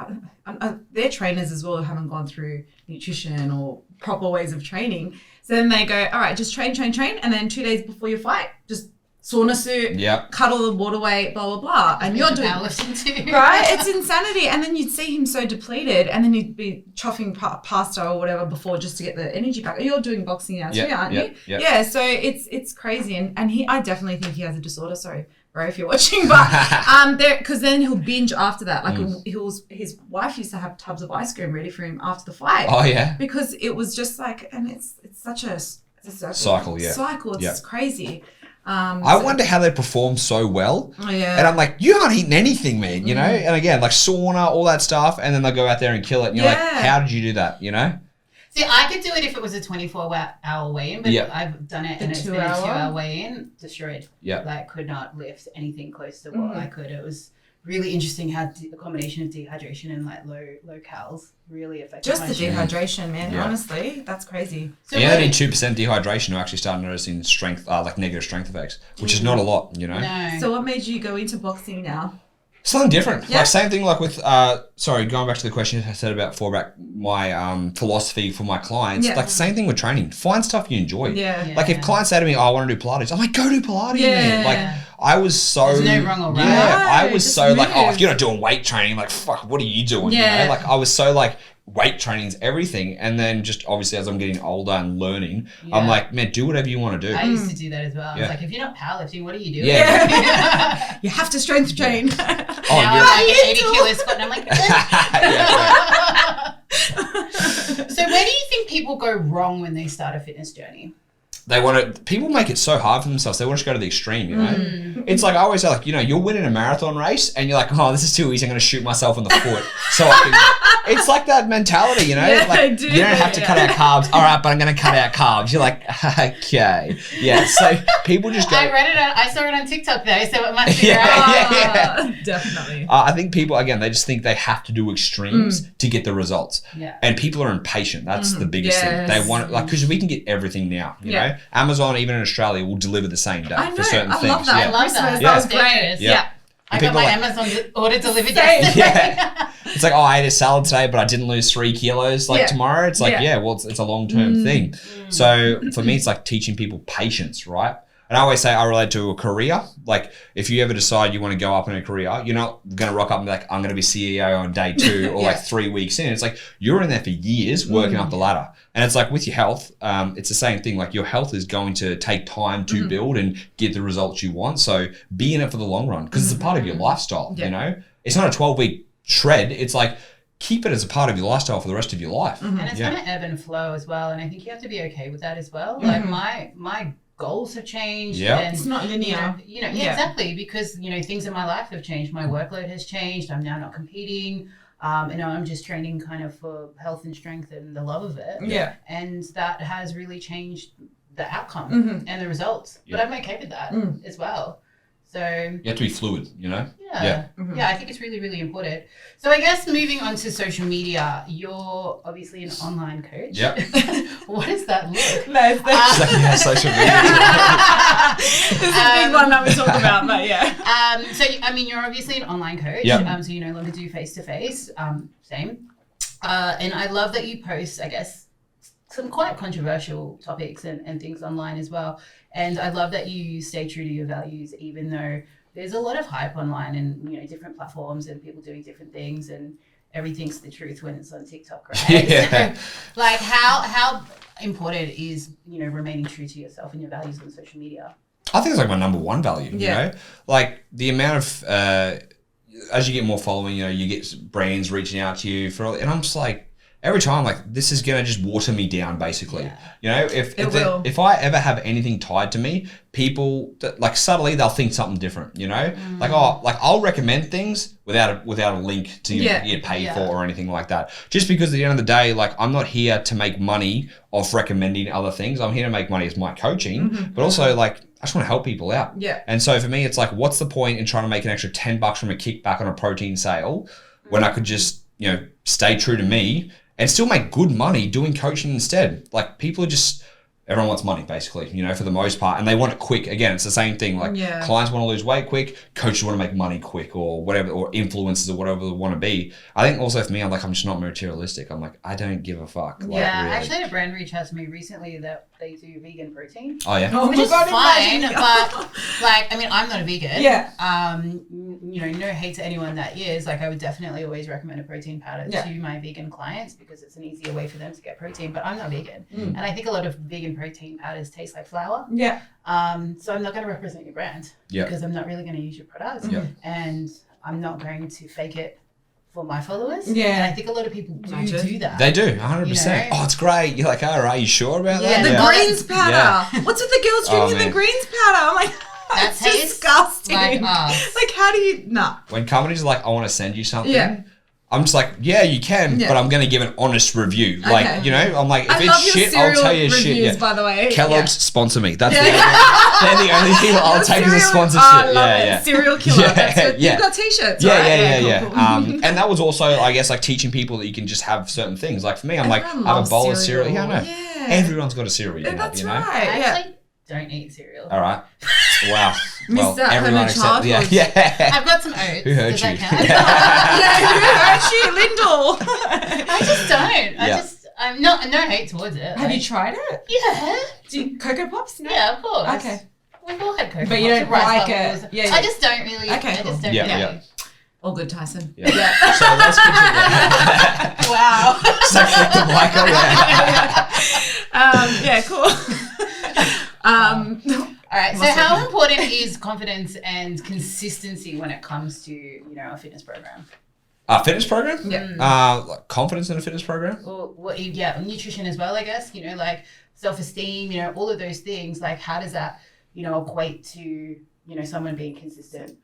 their trainers as well haven't gone through nutrition or proper ways of training. So then they go, all right, just train, and then 2 days before your fight, just sauna suit, cut all the water weight, blah blah blah, and you're doing powerlifting too, right? It's insanity. And then you'd see him so depleted, and then you'd be chopping pasta or whatever before just to get the energy back. You're doing boxing now too, aren't you? Yeah. So it's crazy, and I definitely think he has a disorder. Sorry, bro, if you're watching, but because then he'll binge after that. Like his wife used to have tubs of ice cream ready for him after the fight. Oh yeah, because it was just like, and it's such a cycle. It's crazy. I wonder how they perform so well. Yeah. And I'm like, you aren't eating anything, man, you know? And again, like sauna, all that stuff, and then they'll go out there and kill it. And you're like, how did you do that, you know? See, I could do it if it was a 24-hour weigh-in, but I've done it and it's been a 2-hour weigh-in, destroyed. Yeah. Like, could not lift anything close to what I could. It was really interesting how the combination of dehydration and like low cals really affected just my the strength. dehydration, man. Honestly, that's crazy. So you only need 2% dehydration to actually start noticing strength, like negative strength effects, which is not a lot, you know. No. So what made you go into boxing now? Something different. Like same thing like with sorry, going back to the question I said about my philosophy for my clients. Like the same thing with training. Find stuff you enjoy. Like if clients say to me, I want to do Pilates, I'm like, go do Pilates, man. Like I was so there's no wrong or right. I was so like, if you're not doing weight training, like fuck, what are you doing? You know? Like I was so like weight training is everything. And then just obviously as I'm getting older and learning, I'm like, man, do whatever you want to do. I used to do that as well. I was like, if you're not powerlifting, what are you doing? You have to strength train. Now I'm like an 80 kilo squat and I'm like, So where do you think people go wrong when they start a fitness journey? People make it so hard for themselves. They want to go to the extreme, you know? It's like, I always say, like, you know, you're winning a marathon race and you're like, oh, this is too easy. I'm going to shoot myself in the foot. So it's like that mentality, you know? Like, you don't have to cut out carbs. All right, but I'm going to cut out carbs. You're like, okay. Yeah, so people just go. I saw it on TikTok though, so it must be right. Definitely. I think people, again, they just think they have to do extremes to get the results. Yeah. And people are impatient. That's the biggest thing. They want it, like, because we can get everything now, you know? Amazon, even in Australia, will deliver the same day for certain things. Love that. I love that. That was great. Yeah. I got my Amazon order delivered yesterday. It's like, I ate a salad today, but I didn't lose 3 kilos like tomorrow. It's like, well, it's a long-term thing. So for me, it's like teaching people patience, right? And I always say I relate to a career. Like if you ever decide you want to go up in a career, you're not going to rock up and be like, I'm going to be CEO on day 2 or like 3 weeks in. It's like you're in there for years working up the ladder. And it's like with your health, it's the same thing. Like your health is going to take time to build and get the results you want. So be in it for the long run because it's a part of your lifestyle, you know? It's not a 12-week shred. It's like keep it as a part of your lifestyle for the rest of your life. And it's going to ebb and flow as well. And I think you have to be okay with that as well. Like my goals have changed. And, it's not linear. You know, exactly, because you know things in my life have changed. My workload has changed. I'm now not competing. You know, I'm just training kind of for health and strength and the love of it. Yeah, and that has really changed the outcome and the results. But I'm okay with that as well. So you have to be fluid, you know? Yeah, I think it's really, really important. So I guess moving on to social media, you're obviously an online coach. Yep. What does that look? No, social media. This is a big one that we talk about, but So I mean, you're obviously an online coach. So you no longer do face-to-face. Same. And I love that you post, I guess, some quite controversial topics and things online as well. And I love that you stay true to your values, even though there's a lot of hype online and, you know, different platforms and people doing different things and everything's the truth when it's on TikTok, right? So, like how important is, you know, remaining true to yourself and your values on social media? I think it's like my number one value, you know? Like the amount of, as you get more following, you know, you get brands reaching out to you and I'm just like, every time, like, this is going to just water me down, basically. Yeah. You know, if I ever have anything tied to me, people, like, subtly, they'll think something different, you know? Like, I'll recommend things without a link to get paid for or anything like that. Just because at the end of the day, like, I'm not here to make money off recommending other things. I'm here to make money as my coaching, but also, like, I just want to help people out. Yeah. And so for me, it's like, what's the point in trying to make an extra $10 from a kickback on a protein sale when I could just, you know, stay true to me and still make good money doing coaching instead? Like, people are just, everyone wants money, basically, you know, for the most part, and they want it quick. Again, it's the same thing. Like, clients want to lose weight quick, coaches want to make money quick, or whatever, or influencers or whatever they want to be. I think also for me, I'm like, I'm just not materialistic. I'm like, I don't give a fuck. Like, yeah, really. I actually had a brand reach out to me recently that they do vegan protein. Oh yeah. Oh Which my is God, fine, imagine. but like, I mean, I'm not a vegan. Yeah. You know, no hate to anyone that is. Like, I would definitely always recommend a protein powder to my vegan clients because it's an easier way for them to get protein. But I'm not vegan, and I think a lot of vegan protein powders taste like flour. Yeah. So I'm not going to represent your brand because I'm not really going to use your product, and I'm not going to fake it for my followers. Yeah. And I think a lot of people do that. They do, 100%. You know? Oh, it's great. You're like, all right, you sure about that? The greens powder. What's with the girls drinking the greens powder? I'm like, that's disgusting. Like us. Like, how do you? Nah. When companies are like, I want to send you something, I'm just like, yeah, you can, but I'm going to give an honest review. Like, you know, I'm like, if it's shit, I'll tell you shit. Reviews, by the way. Kellogg's sponsor me. That's they're the only people I'll take as a sponsorship. I love it. Serial killer. That's good. You've got t-shirts, right? Yeah. Cool. And that was also, I guess, like teaching people that you can just have certain things. Like for me, I'm like, I have a bowl of cereal. Yeah, I know. Yeah. Everyone's got a cereal. You That's know? right. I Yeah. actually don't eat cereal. All right. Wow. Missed that everyone except childhood. I've got some oats. Who hurt 'cause you? I can. Yeah, who hurt you, Lyndall? I just don't. I'm not, no hate towards it. Have you tried it? Yeah. Do you, Cocoa Pops? No? Yeah, of course. Okay. We've all had Cocoa But you Pops don't with rice like it. bubbles. Yeah. I just don't really. Okay, I cool. just don't Yeah, really. yeah. All good, Tyson. Yeah. So let's continue. Wow. Suck the Michael. Yeah, cool. All right. So how important is confidence and consistency when it comes to, you know, a fitness program? A fitness program? Yeah. Like confidence in a fitness program? Or nutrition as well, I guess. You know, like self-esteem. You know, all of those things. Like, how does that, you know, equate to, you know, someone being consistent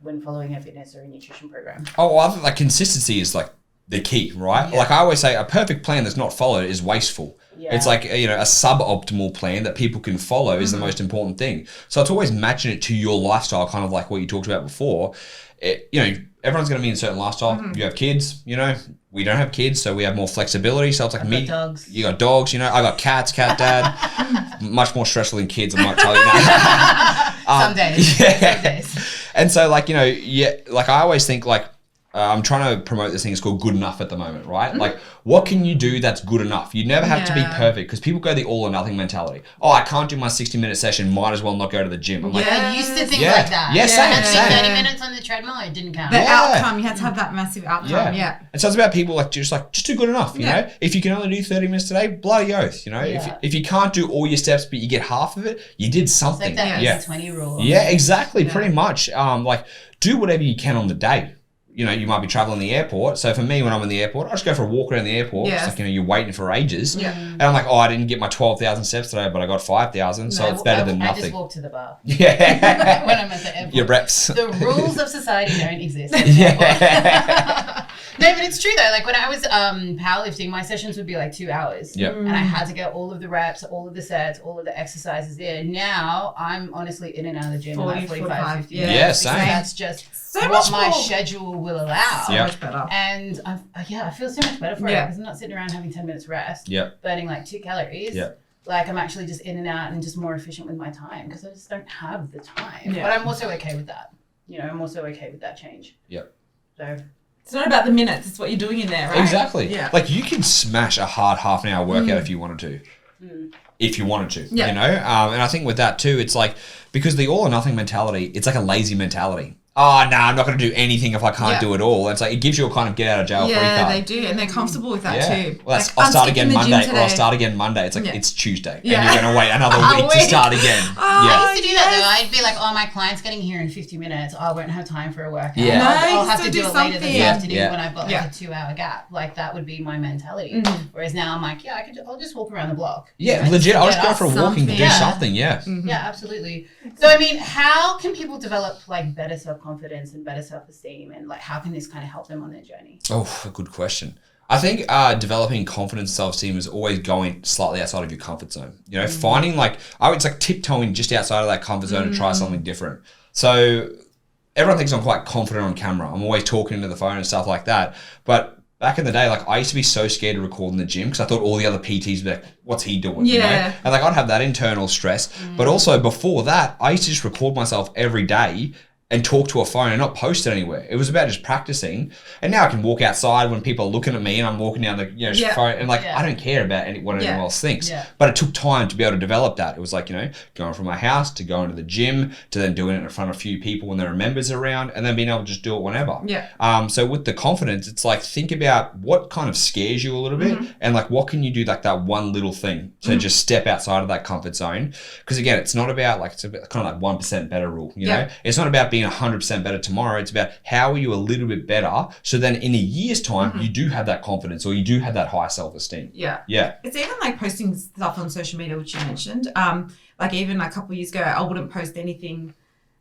when following a fitness or a nutrition program? Oh, well, I think like consistency is like the key, right? Yeah. Like I always say, a perfect plan that's not followed is wasteful. Yeah. It's like, you know, a suboptimal plan that people can follow is the most important thing. So it's always matching it to your lifestyle, kind of like what you talked about before. You know, everyone's going to be in a certain lifestyle. You have kids, you know, we don't have kids, so we have more flexibility. So it's like I've got dogs. You got dogs, you know, I got cats, cat dad. Much more stressful than kids, I might tell you that. Some days. Yeah. Some days. And so like, you know, like I always think like, I'm trying to promote this thing. It's called good enough at the moment, right? Like, what can you do that's good enough? You never have to be perfect because people go the all or nothing mentality. Oh, I can't do my 60-minute session. Might as well not go to the gym. I'm like, I used to think like that. Yeah, same. I had to do 30 minutes on the treadmill. It didn't count. The outcome, you had to have that massive outcome. Yeah. And so it's about people like just do good enough, you know? If you can only do 30 minutes today, bloody oath, you know? If you can't do all your steps but you get half of it, you did something. It's like that 20 rule. Yeah, exactly. Pretty much. Like, do whatever you can on the day. You know, you might be traveling the airport. So for me, when I'm in the airport, I just go for a walk around the airport. Yeah. It's like, you know, you're waiting for ages. Yeah. And I'm like, oh, I didn't get my 12,000 steps today, but I got 5,000. So it's better than nothing. I just walk to the bar. Yeah. When I'm at the airport. Your reps. The rules of society don't exist. Yeah. No, but it's true though. Like when I was powerlifting, my sessions would be like 2 hours. Yep. And I had to get all of the reps, all of the sets, all of the exercises in. Now I'm honestly in and out of the gym in like 45, 50 minutes. Yeah, same. That's just So what much my more. schedule will allow. So much better. And I feel so much better for it because I'm not sitting around having 10 minutes rest, burning like 2 calories. Yep. Like I'm actually just in and out and just more efficient with my time because I just don't have the time. Yeah. But I'm also okay with that. You know, I'm also okay with that change. Yep. So It's not about the minutes, it's what you're doing in there, right? Exactly. Yeah. Like you can smash a hard half an hour workout if you wanted to. If you wanted to, Yeah. you know? And I think with that too, it's like, because the all or nothing mentality, it's like a lazy mentality. oh, no, I'm not going to do anything if I can't do it all. And it's like, it gives you a kind of get out of jail free card. Yeah, they do. And they're comfortable with that too. Well, that's, I'll start again Monday, or I'll start again Monday. It's like, it's Tuesday. And you're going to wait another week to start again. I used to do that though. I'd be like, oh, my client's getting here in 50 minutes. I won't have time for a workout. Yeah. I'll have to do it later this afternoon when I've got like a 2-hour gap. Like that would be my mentality. Whereas now I'm like, I'll just walk around the block. Yeah, legit. I'll just go for a walking to do something. Yeah. Yeah, absolutely. So, I mean, how can people develop like better self-confidence and better self-esteem, and like how can this kind of help them on their journey? Oh, a good question. I think developing confidence, self-esteem is always going slightly outside of your comfort zone. You know, finding like, it's like tiptoeing just outside of that comfort zone to try something different. So everyone thinks I'm quite confident on camera. I'm always talking into the phone and stuff like that. But back in the day, like I used to be so scared to record in the gym because I thought all the other PTs were like, what's he doing? You know? And like I'd have that internal stress. But also before that, I used to just record myself every day and talk to a phone and not post it anywhere. It was about just practicing. And now I can walk outside when people are looking at me and I'm walking down the phone and like I don't care about what anyone else thinks. But it took time to be able to develop that. It was like, going from my house to going to the gym to then doing it in front of a few people when there are members around and then being able to just do it whenever. So with the confidence, it's like think about what kind of scares you a little bit and like what can you do like that one little thing to just step outside of that comfort zone. Because again, it's not about like, it's a bit, kind of like 1% better rule, you know? It's not about being 100% better tomorrow. It's about how are you a little bit better so then in a year's time you do have that confidence or you do have that high self-esteem. It's even like posting stuff on social media, which you mentioned. Like even a couple of years ago, I wouldn't post anything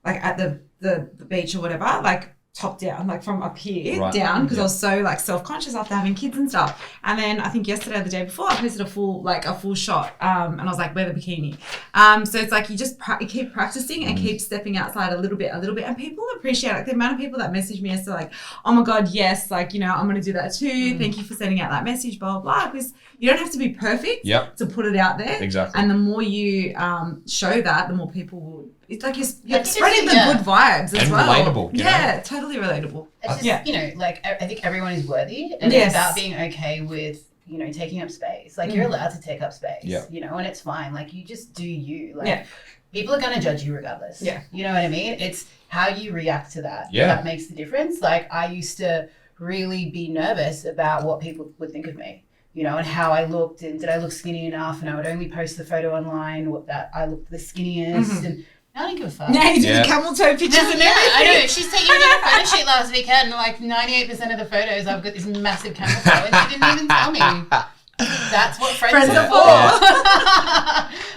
like at the beach or whatever, like top down, like from up here down, because I was so like self-conscious after having kids and stuff. And then I think yesterday or the day before I posted a full shot and I was like, wear the bikini. So it's like you just keep practicing and keep stepping outside a little bit, and people appreciate it. Like the amount of people that message me as to like, oh my God, yes, like, I'm going to do that too. Thank you for sending out that message, blah, blah, blah. Because you don't have to be perfect to put it out there. Exactly. And the more you show that, the more people will. It's like you're spreading the good vibes as well. And relatable. You know? Totally relatable. It's just, like I think everyone is worthy, and it's about being okay with, taking up space. Like you're allowed to take up space, and it's fine. Like you just do you. Like people are going to judge you regardless. You know what I mean? It's how you react to that. That makes the difference. Like I used to really be nervous about what people would think of me. And how I looked, and did I look skinny enough? And I would only post the photo online that I looked the skinniest. And I don't give a fuck. Yeah, you do the camel toe pictures and everything. I know. She's taking me a photo shoot last weekend, and like 98% of the photos, I've got this massive camel toe, and she didn't even tell me. That's what friends are for.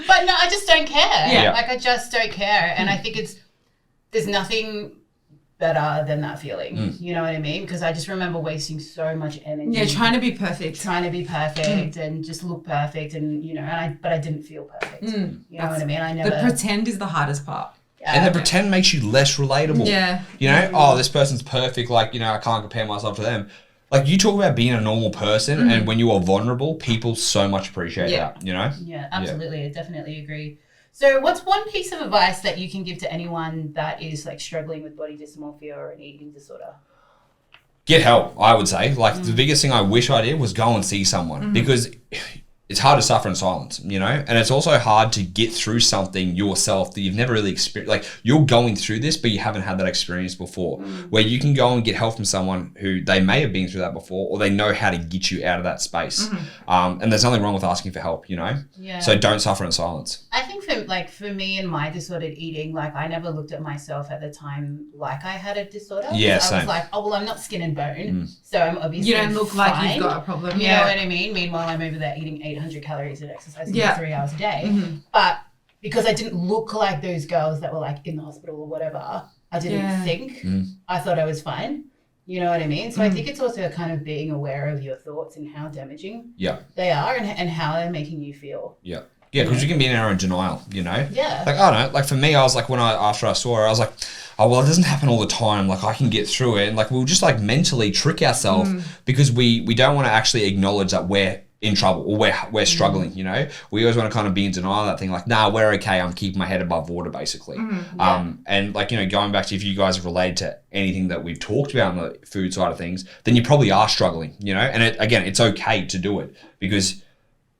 But no, I just don't care. Like I just don't care, and I think there's nothing better than that feeling. You know what I mean? Because I just remember wasting so much energy. Yeah, trying to be perfect. And just look perfect, and but I didn't feel perfect. You know what I mean? I never. The pretend is the hardest part. And the pretend makes you less relatable. Oh, this person's perfect. Like, I can't compare myself to them. Like you talk about being a normal person, and when you are vulnerable, people so much appreciate that. Yeah, absolutely. I definitely agree. So what's one piece of advice that you can give to anyone that is like struggling with body dysmorphia or an eating disorder? Get help, I would say. Like the biggest thing I wish I did was go and see someone because it's hard to suffer in silence, and it's also hard to get through something yourself that you've never really experienced. Like you're going through this, but you haven't had that experience before, where you can go and get help from someone who they may have been through that before, or they know how to get you out of that space. And there's nothing wrong with asking for help, So don't suffer in silence. I think for me and my disordered eating, like I never looked at myself at the time like I had a disorder. Yeah, I was like, oh well, I'm not skin and bone, so I'm obviously you don't look fine. like you've got a problem. You know what I mean? Meanwhile, I'm over there eating 800 calories and exercising for 3 hours a day. But because I didn't look like those girls that were like in the hospital or whatever, I didn't think. I thought I was fine. You know what I mean? So I think it's also kind of being aware of your thoughts and how damaging they are and how they're making you feel. Yeah, because you can be in our own denial, Yeah. Like, I don't know, like for me, I was like, after I saw her, I was like, oh, well, it doesn't happen all the time. Like, I can get through it. And like, we'll just like mentally trick ourselves because we don't want to actually acknowledge that we're in trouble or we're struggling, We always want to kind of be in denial of that thing. Like, nah, we're okay. I'm keeping my head above water, basically. And like, going back to if you guys have related to anything that we've talked about on the food side of things, then you probably are struggling, And it's okay to do it because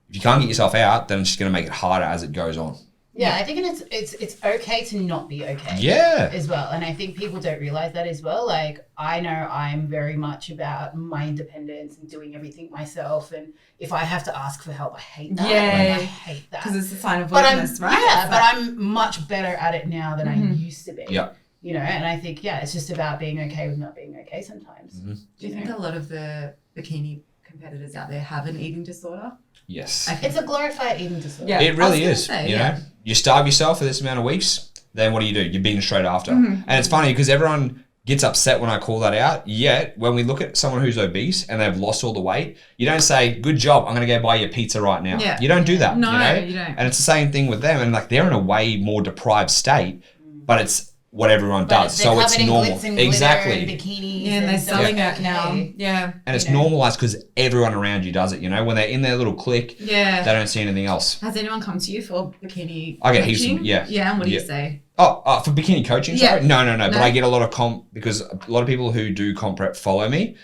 if you can't get yourself out, then it's just going to make it harder as it goes on. Yeah, I think it's okay to not be okay. Yeah. As well. And I think people don't realize that as well. Like, I know I'm very much about my independence and doing everything myself. And if I have to ask for help, I hate that. Yeah. Like, I hate that. Because it's a sign of weakness, right? Yeah, but I'm much better at it now than I used to be. Yeah. You know, and I think, it's just about being okay with not being okay sometimes. Mm-hmm. Do you think a lot of the bikini competitors out there have an eating disorder? Yes. It's a glorified eating disorder. Yeah, it really is. You know, you starve yourself for this amount of weeks, then what do? You binge straight after. And it's funny because everyone gets upset when I call that out. Yet when we look at someone who's obese and they've lost all the weight, you don't say, good job, I'm going to go buy you pizza right now. Yeah. You don't do that. No, you know? You don't. And it's the same thing with them. And like they're in a way more deprived state, but it's what everyone does. So it's normal. Exactly. And bikinis. Yeah, and they're selling it now. Yeah. And it's normalized because everyone around you does it, you know, when they're in their little clique, they don't see anything else. Has anyone come to you for bikini I get coaching? heaps, yeah. Yeah, and what do you say? Oh, for bikini coaching? Yeah. Sorry? No. But I get a lot of comp because a lot of people who do comp prep follow me.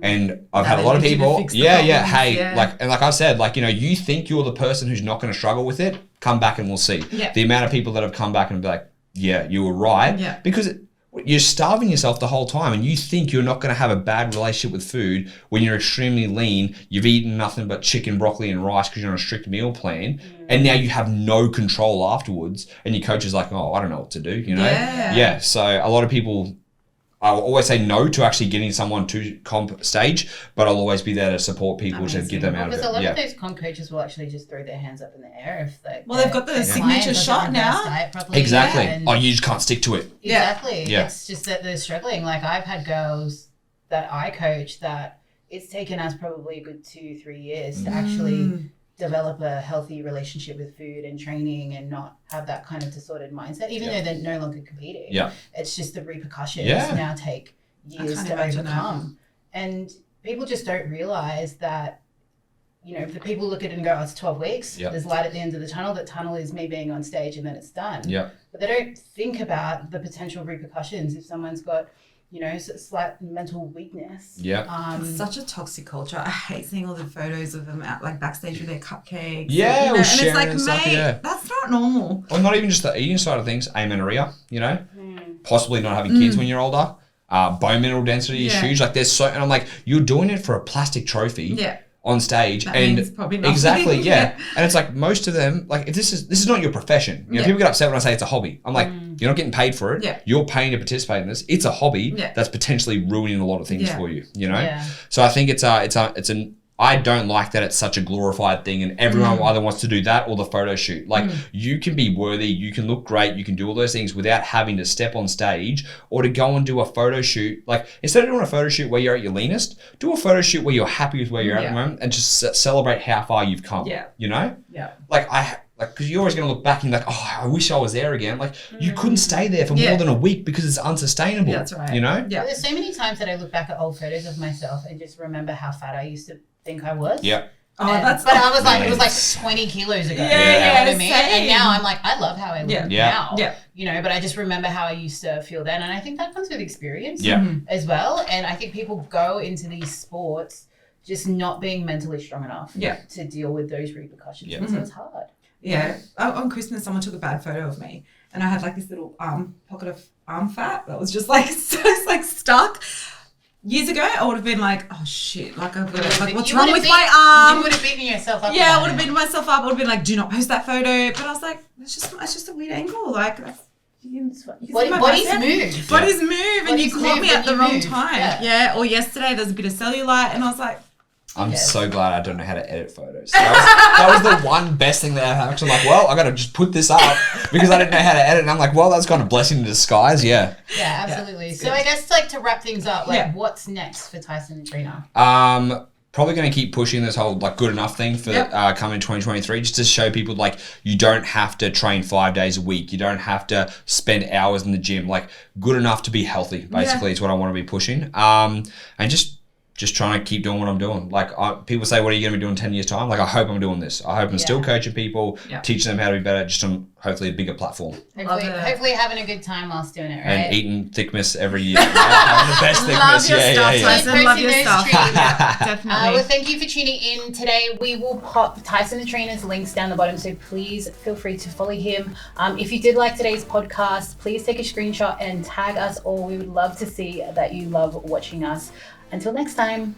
And I've had a lot of people, hey, like I said, like, you know, you think you're the person who's not going to struggle with it, come back and we'll see. Yeah. The amount of people that have come back and be like, yeah, you were right. Yeah. Because you're starving yourself the whole time and you think you're not going to have a bad relationship with food when you're extremely lean, you've eaten nothing but chicken, broccoli and rice because you're on a strict meal plan, and now you have no control afterwards and your coach is like, oh, I don't know what to do, you know? Yeah. So a lot of people, I will always say no to actually getting someone to comp stage, but I'll always be there to support people to get them out of it. Because a lot of those comp coaches will actually just throw their hands up in the air if they. Well, they've got the signature shot now. Exactly. Yeah, you just can't stick to it. Exactly. Yeah. It's just that they're struggling. Like, I've had girls that I coach that it's taken us probably a good 2-3 years to actually develop a healthy relationship with food and training and not have that kind of disordered mindset, even though they're no longer competing. Yeah. It's just the repercussions now take years to overcome. And people just don't realize that, you know, if the people look at it and go, oh, it's 12 weeks, there's light at the end of the tunnel. That tunnel is me being on stage and then it's done. Yeah. But they don't think about the potential repercussions if someone's got, you know, slight mental weakness. Yeah. It's such a toxic culture. I hate seeing all the photos of them out like backstage with their cupcakes. Yeah, and it's like, and stuff, mate, that's not normal. Or not even just the eating side of things, amenorrhea, you know, possibly not having kids when you're older. Bone mineral density is huge. Like there's and I'm like, you're doing it for a plastic trophy. On stage that and means probably nothing. Exactly, and it's like most of them, like if this is not your profession. You know, people get upset when I say it's a hobby. I'm like, you're not getting paid for it. You're paying to participate in this. It's a hobby that's potentially ruining a lot of things for you. You know, so I think it's an. I don't like that it's such a glorified thing and everyone either wants to do that or the photo shoot. Like you can be worthy, you can look great, you can do all those things without having to step on stage or to go and do a photo shoot. Like instead of doing a photo shoot where you're at your leanest, do a photo shoot where you're happy with where you're at the moment and just celebrate how far you've come. You know? Like because you're always going to look back and be like, oh, I wish I was there again. Like you couldn't stay there for more than a week because it's unsustainable. That's right. You know? Yeah. There's so many times that I look back at old photos of myself and just remember how fat I used to think I was. Yeah. But I was like, it was like 20 kilos ago. You know what I mean? And now I'm like, I love how I look now. You know, but I just remember how I used to feel then. And I think that comes with experience as well. And I think people go into these sports just not being mentally strong enough to deal with those repercussions. And so it's hard. Yeah. On Christmas, someone took a bad photo of me and I had like this little pocket of arm fat that was just like, so it's like stuck. Years ago, I would have been like, oh shit, like I've got like what's wrong with my arm? You would have beaten yourself up. Yeah, I would have beaten myself up. I would have been like, do not post that photo. But I was like, it's just a weird angle. Like bodies move. Bodies move and you caught me at the wrong time. Yeah. Or yesterday there's a bit of cellulite and I was like, I'm so glad I don't know how to edit photos. That was the one best thing that I have. I'm like, well, I got to just put this up because I didn't know how to edit. And I'm like, well, that's kind of blessing in disguise. Yeah. Yeah, absolutely. So I guess like to wrap things up, like what's next for Tyson the Trainer? Probably going to keep pushing this whole like good enough thing for coming 2023, just to show people like you don't have to train 5 days a week. You don't have to spend hours in the gym. Like good enough to be healthy, basically, is what I want to be pushing. And just just trying to keep doing what I'm doing. Like people say, what are you going to be doing 10 years time? Like, I hope I'm doing this. I hope I'm still coaching people, teaching them how to be better, just on hopefully a bigger platform. Hopefully having a good time whilst doing it, right? And eating Thickness every year. Having the best Thickness. Love your stuff, Tyson. Love your stuff. Definitely. Well, thank you for tuning in today. We will pop Tyson the Trainer's links down the bottom, so please feel free to follow him. If you did like today's podcast, please take a screenshot and tag us all. We would love to see that you love watching us. Until next time.